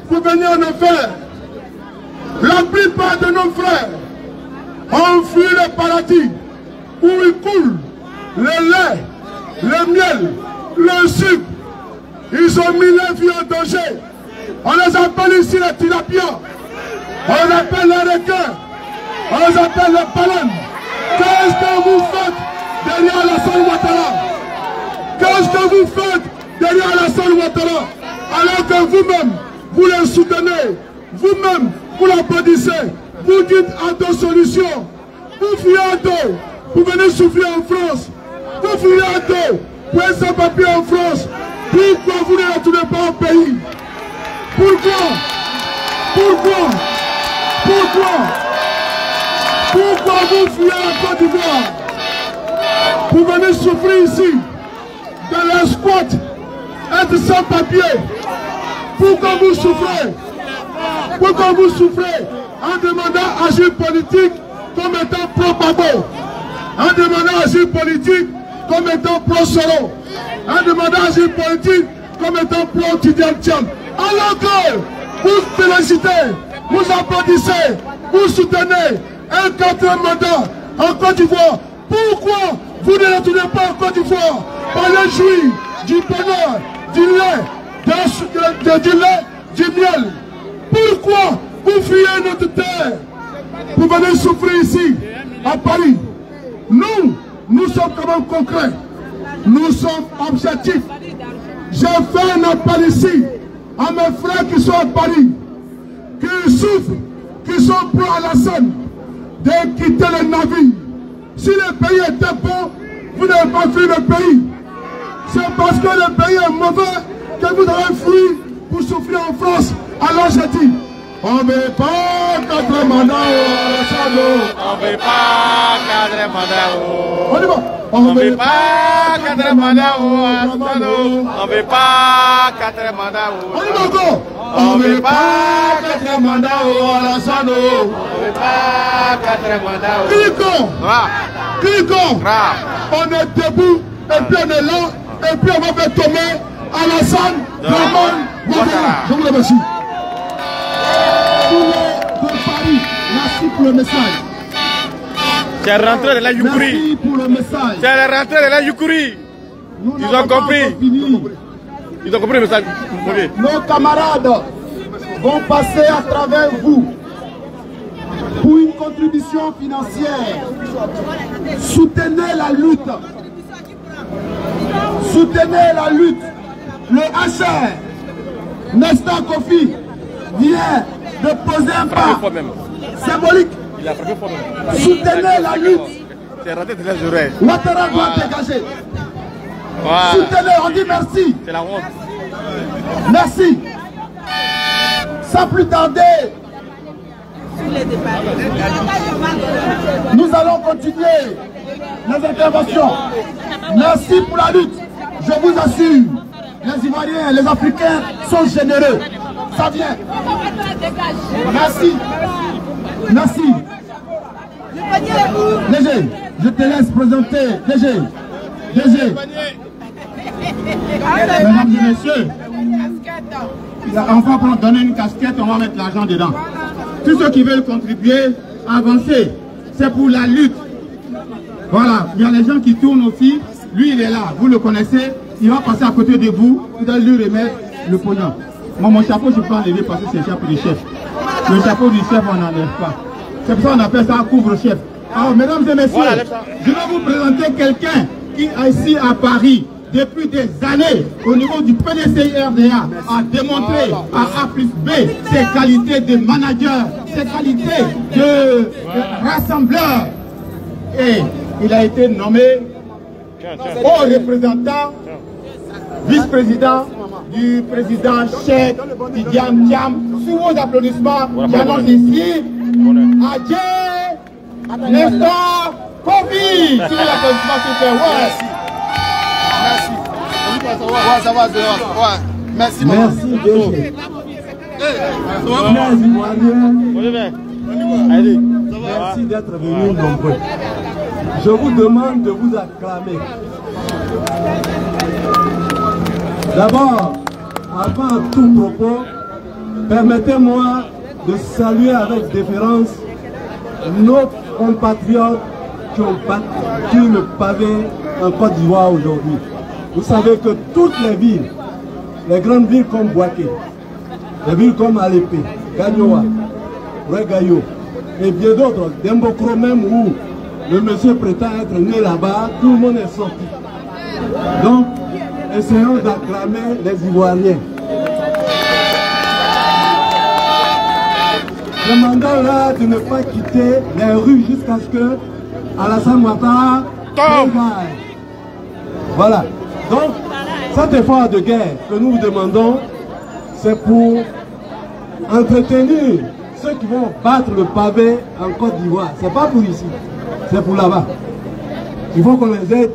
pour venir en enfer. La plupart de nos frères ont fui le paradis où il coule le lait, le miel, le sucre. Ils ont mis leur vie en danger. On les appelle ici les tilapias. On appelle les requins. On appelle les baleines. Qu'est-ce que vous faites derrière Alassane Ouattara? Qu'est-ce que vous faites derrière Alassane Ouattara? Alors que vous-même, vous les soutenez. Vous-même, vous l'applaudissez. Vous dites à deux solutions. Vous fuyez à deux. Vous venez souffrir en France. Vous fuyez à deux. Vous êtes sans papier en France. Pourquoi vous ne retournez pas au pays? Pourquoi? Pourquoi? Pourquoi? Pourquoi vous fuyez à Côte d'Ivoire? Vous venez souffrir ici, dans les squats, être sans papier. Pourquoi vous souffrez? Pourquoi vous souffrez en demandant asile politique comme étant pro-Babo, en demandant asile politique comme étant pro-Soro, en demandant asile politique comme étant pro-Tidiane Tcham? Alors que vous félicitez, vous applaudissez, vous soutenez un 4e mandat en Côte d'Ivoire. Pourquoi vous ne retournez pas en Côte d'Ivoire pour aller jouir du bonheur, du lait, du miel? Pourquoi vous fuyez notre terre? Vous venez souffrir ici, à Paris. Nous sommes quand même concrets. Nous sommes objectifs. J'ai fait un appel ici à mes frères qui sont à Paris, qui souffrent, qui sont pro Alassane, de quitter le navire. Si le pays était bon, vous n'avez pas fui le pays. C'est parce que le pays est mauvais que vous avez fui pour souffrir en France. Alors j'ai dit, on ne veut pas 4 mandats au Alassane. On ne veut pas 4 mandats. On y va. On ne veut pas 4 mandats au Alassane. On ne veut pas 4 mandats au On y va encore. On ne veut pas 4 mandats au Alassane. On ne veut pas 4 mandats au Cliquons. Cliquons. On est debout et puis on est là et puis on va faire tomber Alassane Draman Ouattara. Je vous remercie. Pour de Paris, merci pour le message. C'est rentré de la Yukuri. Merci pour le message. C'est rentré de la Yukuri. Ils ont compris. Ils ont compris le message. Nos camarades vont passer à travers vous pour une contribution financière. Soutenez la lutte. Soutenez la lutte. Le HR, Nestor Kofi, vient de poser un pas symbolique. Soutenez la lutte. C'est raté de les oreilles. Ouattara doit dégager. Soutenez, on dit merci. C'est la honte. Merci. Sans plus tarder, nous allons continuer les interventions. Merci pour la lutte. Je vous assure, les Ivoiriens, les Africains sont généreux. Ça vient. Merci. Merci. DG, je te laisse présenter. DG. DG. Mesdames et messieurs, on va donner une casquette, on va mettre l'argent dedans. Tous ceux qui veulent contribuer, avancer, c'est pour la lutte. Voilà, il y a les gens qui tournent aussi. Lui, il est là, vous le connaissez. Il va passer à côté de vous, vous allez lui remettre le pognon. Moi, mon chapeau, je peux enlever parce que c'est le chapeau du chef. Le chapeau du chef, on n'enlève pas. C'est pour ça qu'on appelle ça un couvre-chef. Alors, mesdames et messieurs, voilà, je vais vous présenter quelqu'un qui est ici à Paris depuis des années au niveau du PDCI-RDA a démontré à A+B ses qualités de manager, ses qualités de rassembleur. Et il a été nommé haut représentant, vice-président du président Cheikh Tidiane Tcham. Sous vos applaudissements, j'annonce ici Adjé Nestor Kofi. Sous vos applaudissements, s'il vous plaît. Merci. Ouais, ça va dehors. Ouais. Merci, maman. Merci, merci d'être venus nombreux. Je vous demande de vous acclamer. D'abord, avant tout propos, permettez-moi de saluer avec déférence nos compatriotes qui ont battu le pavé en Côte d'Ivoire aujourd'hui. Vous savez que toutes les villes, les grandes villes comme Bouaké, les villes comme Alépé, Gagnoa, Regayo et bien d'autres, Dembokro même où le monsieur prétend être né là-bas, tout le monde est sorti. Donc, essayons d'acclamer les Ivoiriens. Demandons-leur de ne pas quitter les rues jusqu'à ce que Alassane Ouattara revienne. Voilà. Donc, cet effort de guerre que nous vous demandons, c'est pour entretenir ceux qui vont battre le pavé en Côte d'Ivoire. C'est pas pour ici, c'est pour là-bas. Il faut qu'on les aide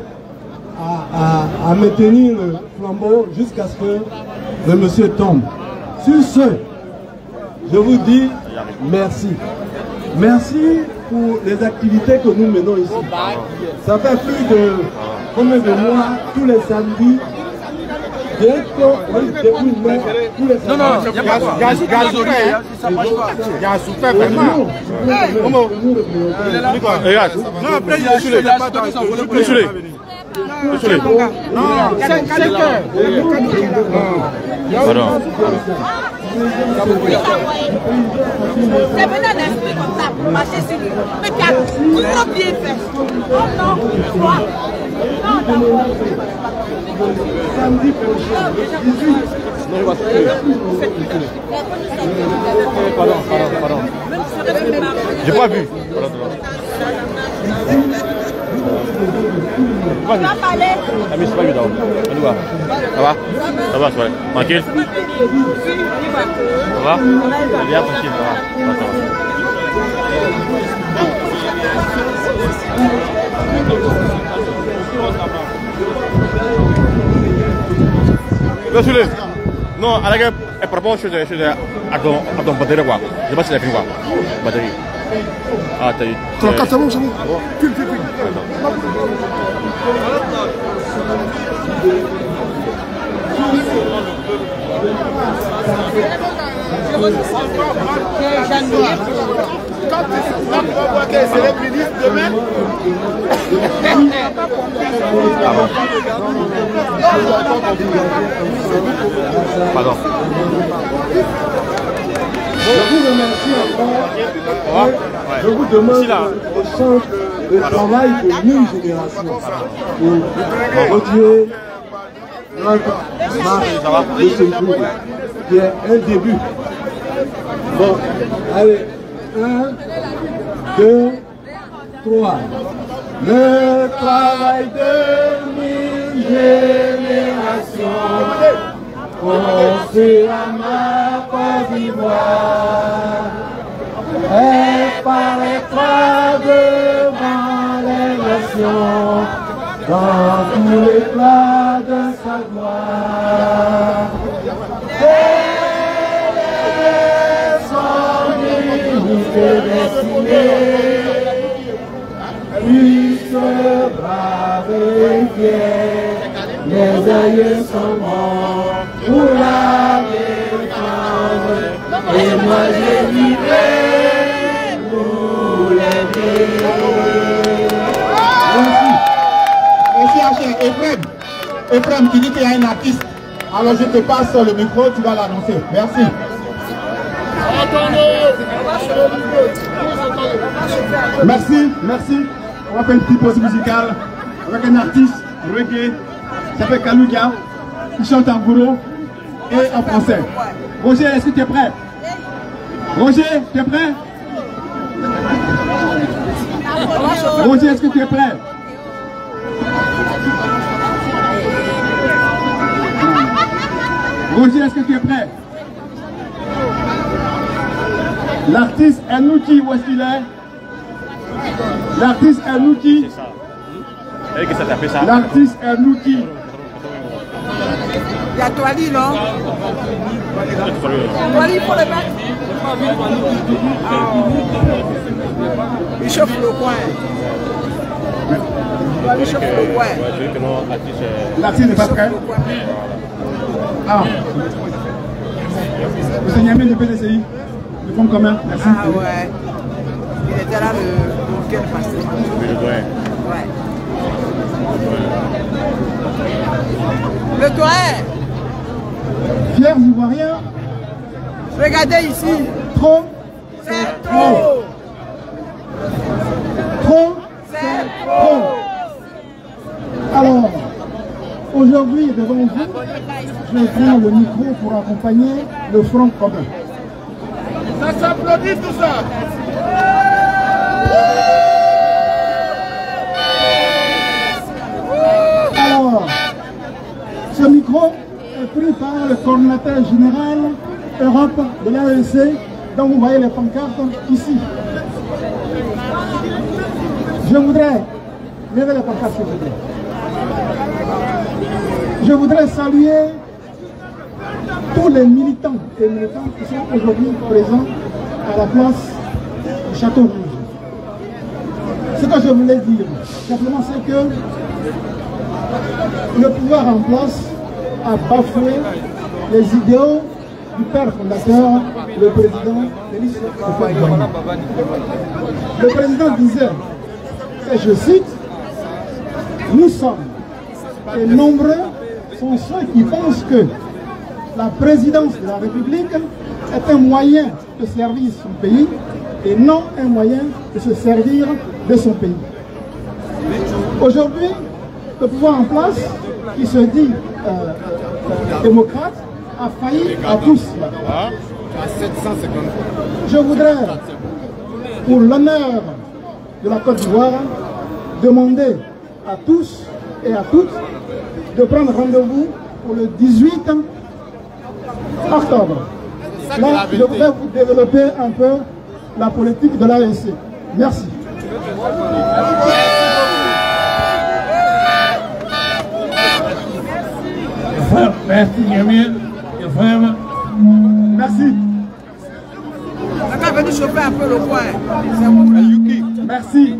à maintenir le flambeau jusqu'à ce que le monsieur tombe. Sur ce, je vous dis merci. Merci pour les activités que nous menons ici. Ça fait plus de combien de mois, tous les samedis. Non, non, il n'y a pas quoi. Il y a un souffle vraiment. Comment? Regarde. Non, après, il y a pas de non, 5 heures. Pardon. C'est maintenant d'esprit comme ça pour marcher sur lui. Mais calme, vous trop bien fait. Oh non, quoi? Non, d'abord. Samedi prochain, Pardon. J'ai pas vu. On va parler. Ah mais c'est pas évident. On y va. Ça va? Ça va, c'est vrai. Tranquille? Ça va? Bien, tranquille, ça va. Non, à la gueule, elle propose à ton batterie quoi. Je sais pas si c'est fini quoi. Batterie. Ah, t'as eu. C'est bon, c'est bon. File. C'est le ministre demain. Pardon. Je vous remercie encore. Je vous demande au centre de travail de New Génération pour continuer notre marche de ce jour, qui est un début. Bon, allez, 1, 2, 3. Le travail de New Génération construira ma Côte d'Ivoire et paraîtra devant les nations dans tout l'éclat de sa gloire. Et son unité destinée puisse braver et fier, les aïeux sont morts pour la défendre, et moi je vivrai pour l'aider. Merci Hachem. Ephraim qui dit qu'il y a un artiste. Alors je te passe le micro, tu vas l'annoncer. Merci. Merci. On va faire une petite pause musicale avec un artiste reggae, qui s'appelle Kalouga, qui chante en gourou et en français. Roger, est-ce que tu es prêt? Roger, tu es prêt? Roger, est-ce que tu es prêt? Roger, est-ce que tu es prêt? L'artiste Enouki, où est-ce qu'il est? L'artiste Enouki. C'est ça. Elle que ça t'a fait ça. L'artiste Enouki. Il y a Toali, non? Toali, il faut le mettre. Il chauffe le coin. Il chauffe le coin. L'artiste n'est pas prêt. Ah. Vous avez aimé le PDCI? Le fonds commun. Merci. Ah ouais. Il était là le week-end passé. Ouais. Le doyen. Fiers Ivoiriens. Regardez ici. Trop C'est trop. Trop, c'est trop. Alors, aujourd'hui, devant vous, je vais prendre le micro pour accompagner le Front commun. Ça s'applaudit tout ça. Alors, ce micro est pris par le coordinateur général Europe de l'AEC, dont vous voyez les pancartes ici. Je voudrais, levez les pancartes s'il vous plaît. Je voudrais saluer tous les militants et militantes qui sont aujourd'hui présents à la place du Château Rouge. Ce que je voulais dire, simplement, c'est que le pouvoir en place a bafoué les idéaux du père fondateur, le président Félix Houphouët-Boigny. Le président disait, et je cite, « Nous sommes, et nombreux sont ceux qui pensent que la présidence de la République est un moyen de servir son pays et non un moyen de se servir de son pays. » Aujourd'hui, le pouvoir en place, qui se dit démocrate, a failli à tous. Je voudrais, pour l'honneur de la Côte d'Ivoire, demander à tous et à toutes de prendre rendez-vous pour le 18 octobre. Là, je voudrais vous développer un peu la politique de l'AEC. Merci. Merci, Yamil. Merci. On a venu chauffer un peu le coin. Merci.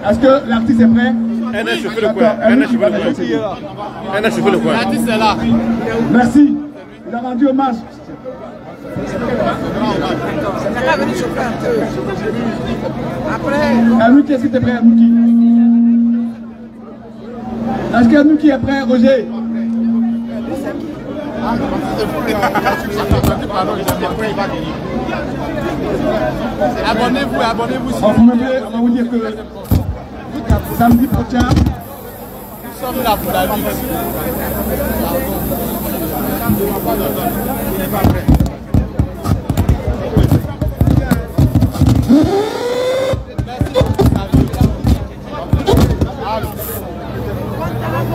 Est-ce que l'artiste est prêt? Un a chauffé le coin. Un a chauffé le coin. Un a chauffé le coin. L'artiste est là. Merci. Il a rendu hommage. On a venu chauffer un peu. Après. Anuki, s'il te plaît, Anuki. Est-ce que Anuki est prêt, Roger? Abonnez-vous, abonnez-vous. On va vous dire que samedi prochain, nous sommes là pour la lutte.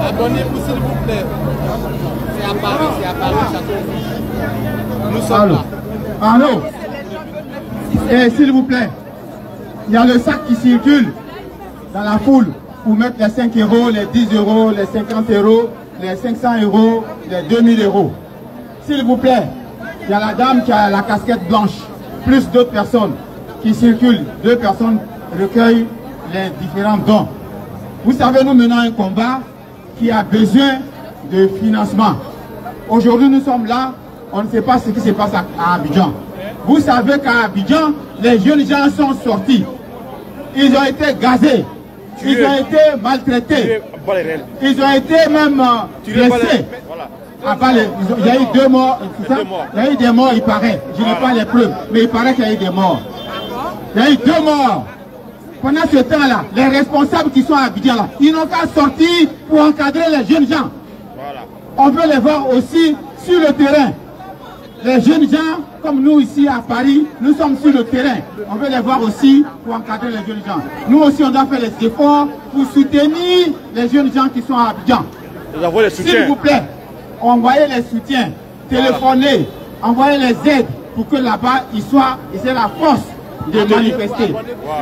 Abonnez-vous s'il vous plaît. C'est à Paris, Château. Nous sommes là. Allô? Et s'il vous plaît, il y a le sac qui circule dans la foule pour mettre les 5 euros, les 10 euros, les 50 euros, les 500 euros, les 2000 euros. S'il vous plaît, il y a la dame qui a la casquette blanche, plus d'autres personnes qui circulent. 2 personnes recueillent les différents dons. Vous savez, nous menons un combat qui a besoin de financement. Aujourd'hui, nous sommes là, on ne sait pas ce qui se passe à Abidjan. Vous savez qu'à Abidjan, les jeunes gens sont sortis. Ils ont été gazés, ils ont été maltraités, ils ont été même blessés. Il y a eu 2 morts, il y a eu des morts, il paraît. Je n'ai pas les preuves, mais il paraît qu'il y a eu des morts. Il y a eu 2 morts. Pendant ce temps-là, les responsables qui sont à Abidjan, là, ils n'ont qu'à sortir pour encadrer les jeunes gens. On veut les voir aussi sur le terrain. Les jeunes gens, comme nous ici à Paris, nous sommes sur le terrain. On veut les voir aussi pour encadrer les jeunes gens. Nous aussi, on doit faire les efforts pour soutenir les jeunes gens qui sont à Abidjan. S'il vous plaît, envoyez les soutiens, téléphonez, envoyez les aides pour que là-bas, ils aient la force de manifester.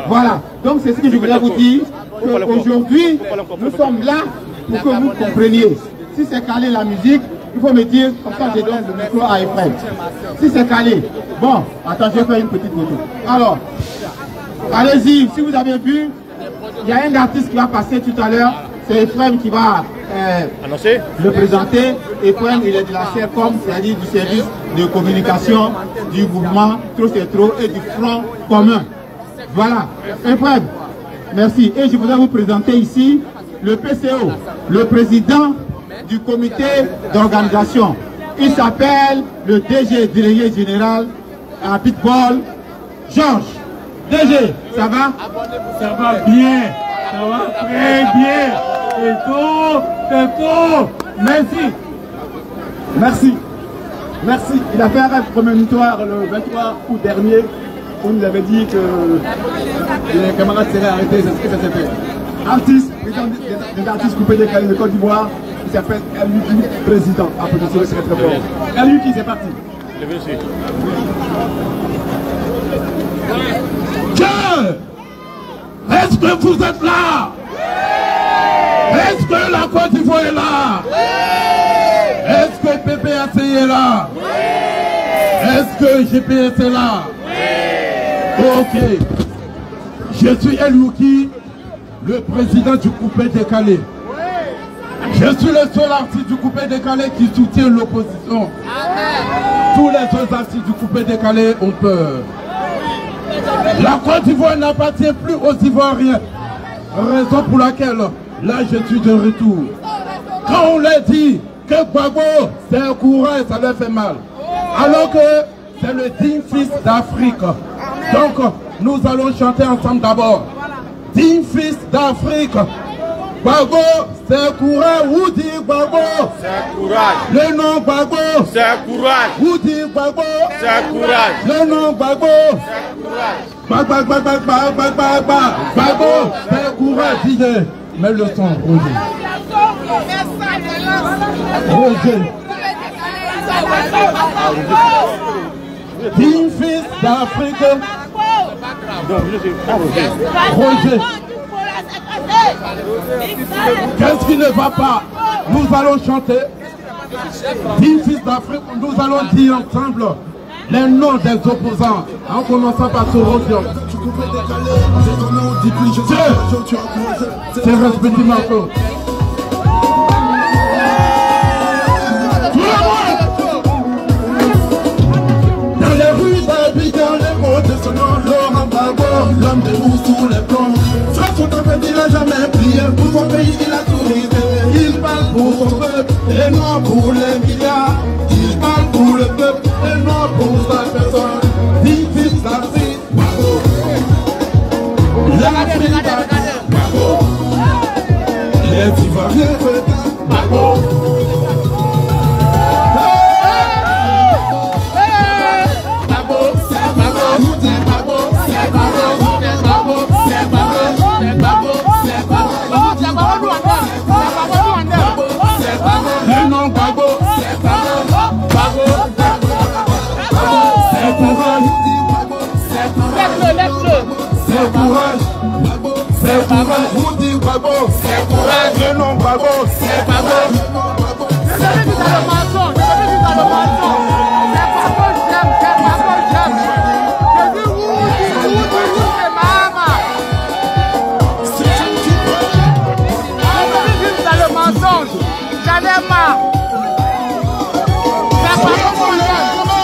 Voilà. Donc, c'est ce que je voulais vous dire. Aujourd'hui, nous sommes là pour que vous compreniez. Si c'est calé la musique, il faut me dire, comme ça je donne le micro à Ephraim. Si c'est calé, bon, attends, je vais faire une petite photo. Alors, allez-y, si vous avez vu, il y a un artiste qui va passer tout à l'heure, c'est Ephraim qui va le présenter. Ephraim, il est de la CERCOM, c'est-à-dire du service de communication du mouvement Trop c'est trop et du Front commun. Voilà, Ephraim, merci. Et je voudrais vous présenter ici le PCO, le président du comité d'organisation. Il s'appelle le DG, délégué général à Pitbull Georges, DG, ça va? Ça va bien. Ça va très bien. Teto, merci. Merci. Merci. Il a fait un rêve prémonitoire le 23 août dernier. On nous avait dit que les camarades seraient arrêtés. C'est ce que ça s'est fait. Artiste, des artistes coupés décalés de Côte d'Ivoire, qui s'appelle Eluki, président. Applaudissez très très fort. Eluki, c'est parti. Est-ce que vous êtes là? Est-ce que la Côte d'Ivoire est là? Est-ce que PPAC est là? Est-ce que GPS est là? Ok. Je suis Eluki, le président du coupé décalé. Je suis le seul artiste du coupé décalé qui soutient l'opposition. Tous les autres artistes du coupé décalé ont peur. La Côte d'Ivoire n'appartient plus aux Ivoiriens. Raison pour laquelle, là, je suis de retour. Quand on leur dit que Gbagbo, c'est un courage, ça leur fait mal. Alors que c'est le digne fils d'Afrique. Donc, nous allons chanter ensemble d'abord. Digne fils d'Afrique. Gbagbo, c'est un courage. Où dit Gbagbo? C'est un courage. Le nom Gbagbo. C'est un courage. Où dit Gbagbo? C'est un courage. Le nom Gbagbo. C'est un courage. Gbagbo, c'est un courage. DJ, mets le son, Roger. Roger. Digne fils d'Afrique. Roger. Qu'est-ce qui ne va pas? Nous allons chanter. Digne fils d'Afrique, nous allons dire ensemble les noms des opposants. En commençant par Sorodium. C'est respecté Marco. Dans les rues d'Abidjan, les mots de son nom, Laurent Gbagbo, l'homme de vous sous les plombs. Soit son tempête, il n'a jamais prié. Pour son pays, il a tout risé. Il parle pour son peuple et non pour les milliards. Il parle pour le peuple et non pour sa personne. Digne fils d'Afrique, Gbagbo. L'Afrique, Gbagbo. Les Ivoiriens, Gbagbo. C'est courage, c'est courage, vous dites Gbagbo, c'est courage, le nom Gbagbo, c'est Gbagbo. Je savais que t'as le mensonge, je savais que t'as le mensonge. C'est Gbagbo, j'aime, c'est Gbagbo, j'aime. Je dis oui, c'est maman. Je savais que t'as le mensonge, j'en ai marre. C'est Gbagbo,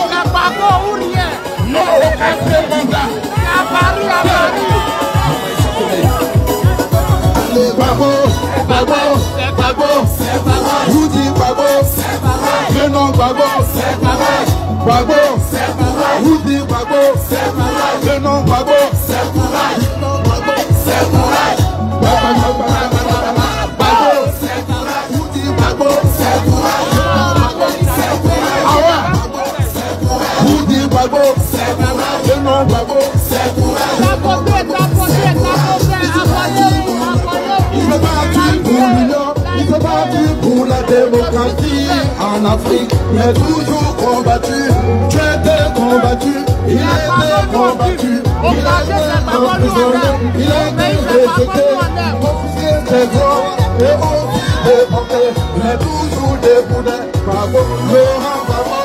c'est Gbagbo ou rien. Non, c'est Gbagbo. À Paris, à Paris. Gbagbo, Gbagbo, c'est Gbagbo, c'est Gbagbo. Vous dites Gbagbo, c'est Gbagbo. Le nom Gbagbo, c'est Gbagbo. Gbagbo, c'est Gbagbo. Vous dites Gbagbo, c'est Gbagbo. Le nom Gbagbo, c'est courage. Gbagbo, c'est courage. Gbagbo, c'est courage. Vous dites Gbagbo, c'est courage. Gbagbo, c'est courage. Ah ouais. Vous dites Gbagbo, c'est courage. Le nom Gbagbo, c'est courage. Il se battu pour l'union, il se battu pour la démocratie en Afrique. Il est toujours combattu, tu étais combattu, il était combattu, il a été emprisonné, il a été rejeté, officier des droits et aussi déporté. Il est toujours debout, Gbagbo, Laurent Gbagbo,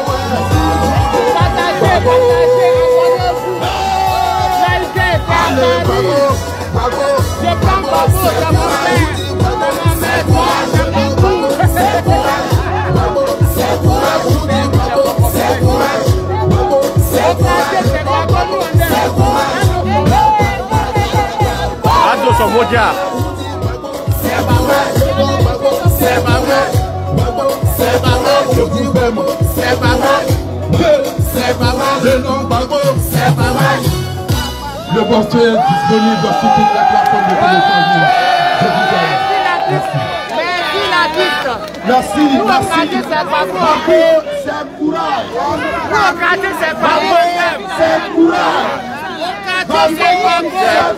Gbagbo. Allez, Gbagbo, Gbagbo, je prends Gbagbo, ça m'a fait. de Bordeaux est disponible sur toutes les plateformes de téléchargement. Merci, merci. Bako, c'est courage. c'est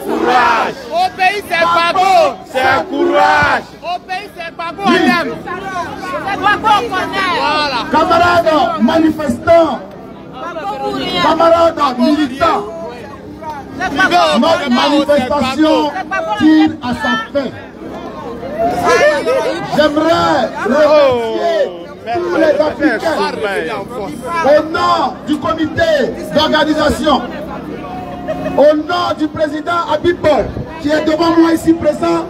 courage. Au pays, c'est Bako. C'est courage. Au pays, c'est Bako, on aime. C'est Bako, on connaît. Voilà. Camarades manifestants, camarades militants, notre manifestation tire à sa fin. J'aimerais remercier tous les Africains au nom du comité d'organisation, au nom du président Abibol qui est devant moi ici présent,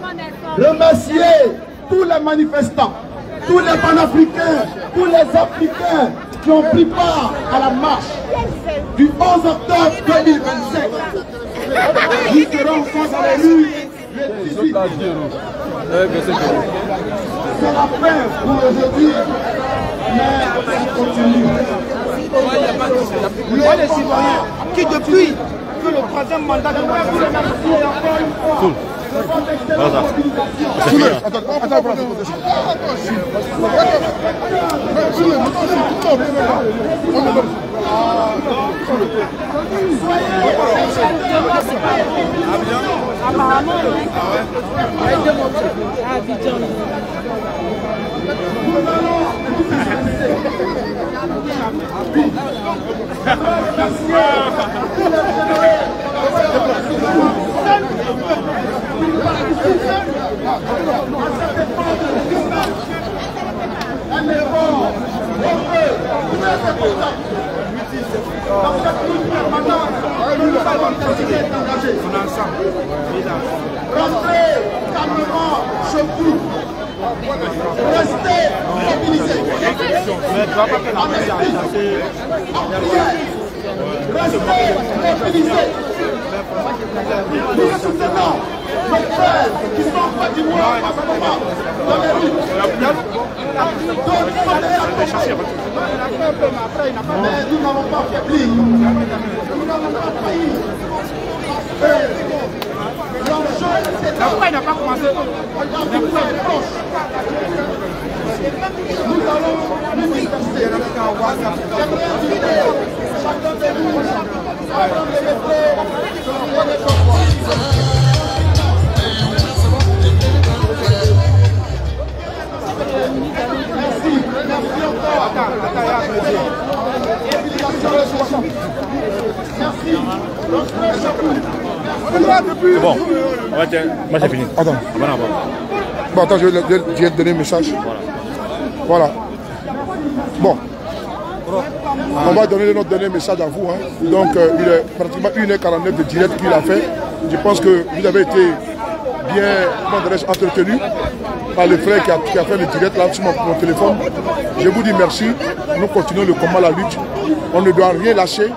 remercier tous les manifestants, tous les panafricains, tous les Africains qui ont pris part à la marche du 11 octobre 2025. Nous serons face à la rue le 18. C'est la fin pour aujourd'hui, mais ça continue. Moi, les citoyens qui depuis que le troisième mandat de Cool. Voilà. Rentrez calmement chez vous. Restez mobilisés. Restez mobilisés. Nous soutenons nos frères qui sont en Côte d'Ivoire en ce moment dans les rues. Mais nous n'avons pas faibli. Nous n'avons pas failli. Pourquoi il n'a pas commencé? Nous allons nous manifester. J'aimerais inviter chacun de nous à prendre les métros sur le point de Merci encore. C'est bon. Moi j'ai fini. Attends. Bon, attends, je vais te donner un message. Voilà. Bon. On va donner notre dernier message à vous. Hein. Donc, il est pratiquement 1h49 de direct qu'il a fait. Je pense que vous avez été bien entretenu par le frère qui a fait le direct là sur mon téléphone. Je vous dis merci. Nous continuons le combat, la lutte. On ne doit rien lâcher.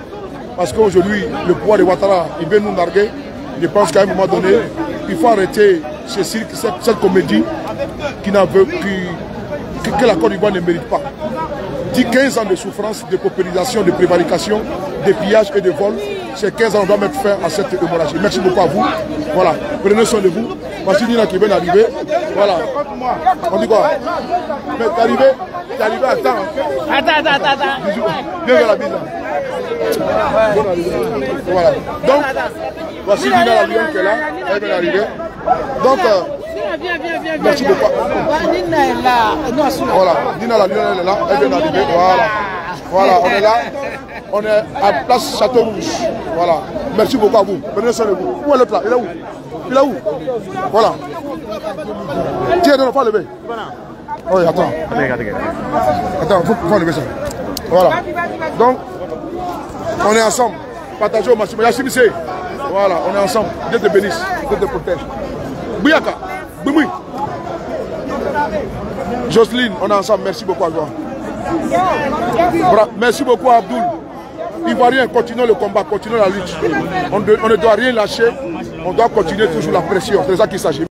Parce qu'aujourd'hui, le pouvoir de Ouattara, il veut nous narguer. Je pense qu'à un moment donné, il faut arrêter cette comédie que la Côte d'Ivoire ne mérite pas. 15 ans de souffrance, de paupérisation, de prévarication, de pillage et de vol. Ces 15 ans, on doit mettre fin à cette hémorragie. Merci beaucoup à vous. Voilà, prenez soin de vous. Voici Nina qui vient d'arriver. Voilà. On dit quoi? Mais t'es arrivé à temps. Attends. Viens vers la bise. Voilà. Donc, voici Nina la Lyon qui est là. Elle vient d'arriver. Donc, Viens. merci beaucoup. Nina est là. Voilà, Nina la Lyon, elle est là. Elle vient d'arriver. Voilà, on est là. On est à place Château Rouge. Voilà. Merci beaucoup à vous. Prenez soin de vous. Où est l'autre là? Il est où? Il est où? Voilà. Tiens, non, faut lever. Oui, attends. Attends, il faut enlever ça. Voilà. Donc, on est ensemble. Partagez au maximum. Yachimissé. Voilà, on est ensemble. Dieu te bénisse. Dieu te protège. Bouyaka. Boumoui. Jocelyne, on est ensemble. Merci beaucoup à toi. Merci beaucoup à Abdoul. Ivoiriens, continuons le combat, continuons la lutte. On ne doit rien lâcher. On doit continuer toujours la pression. C'est ça qu'il s'agit.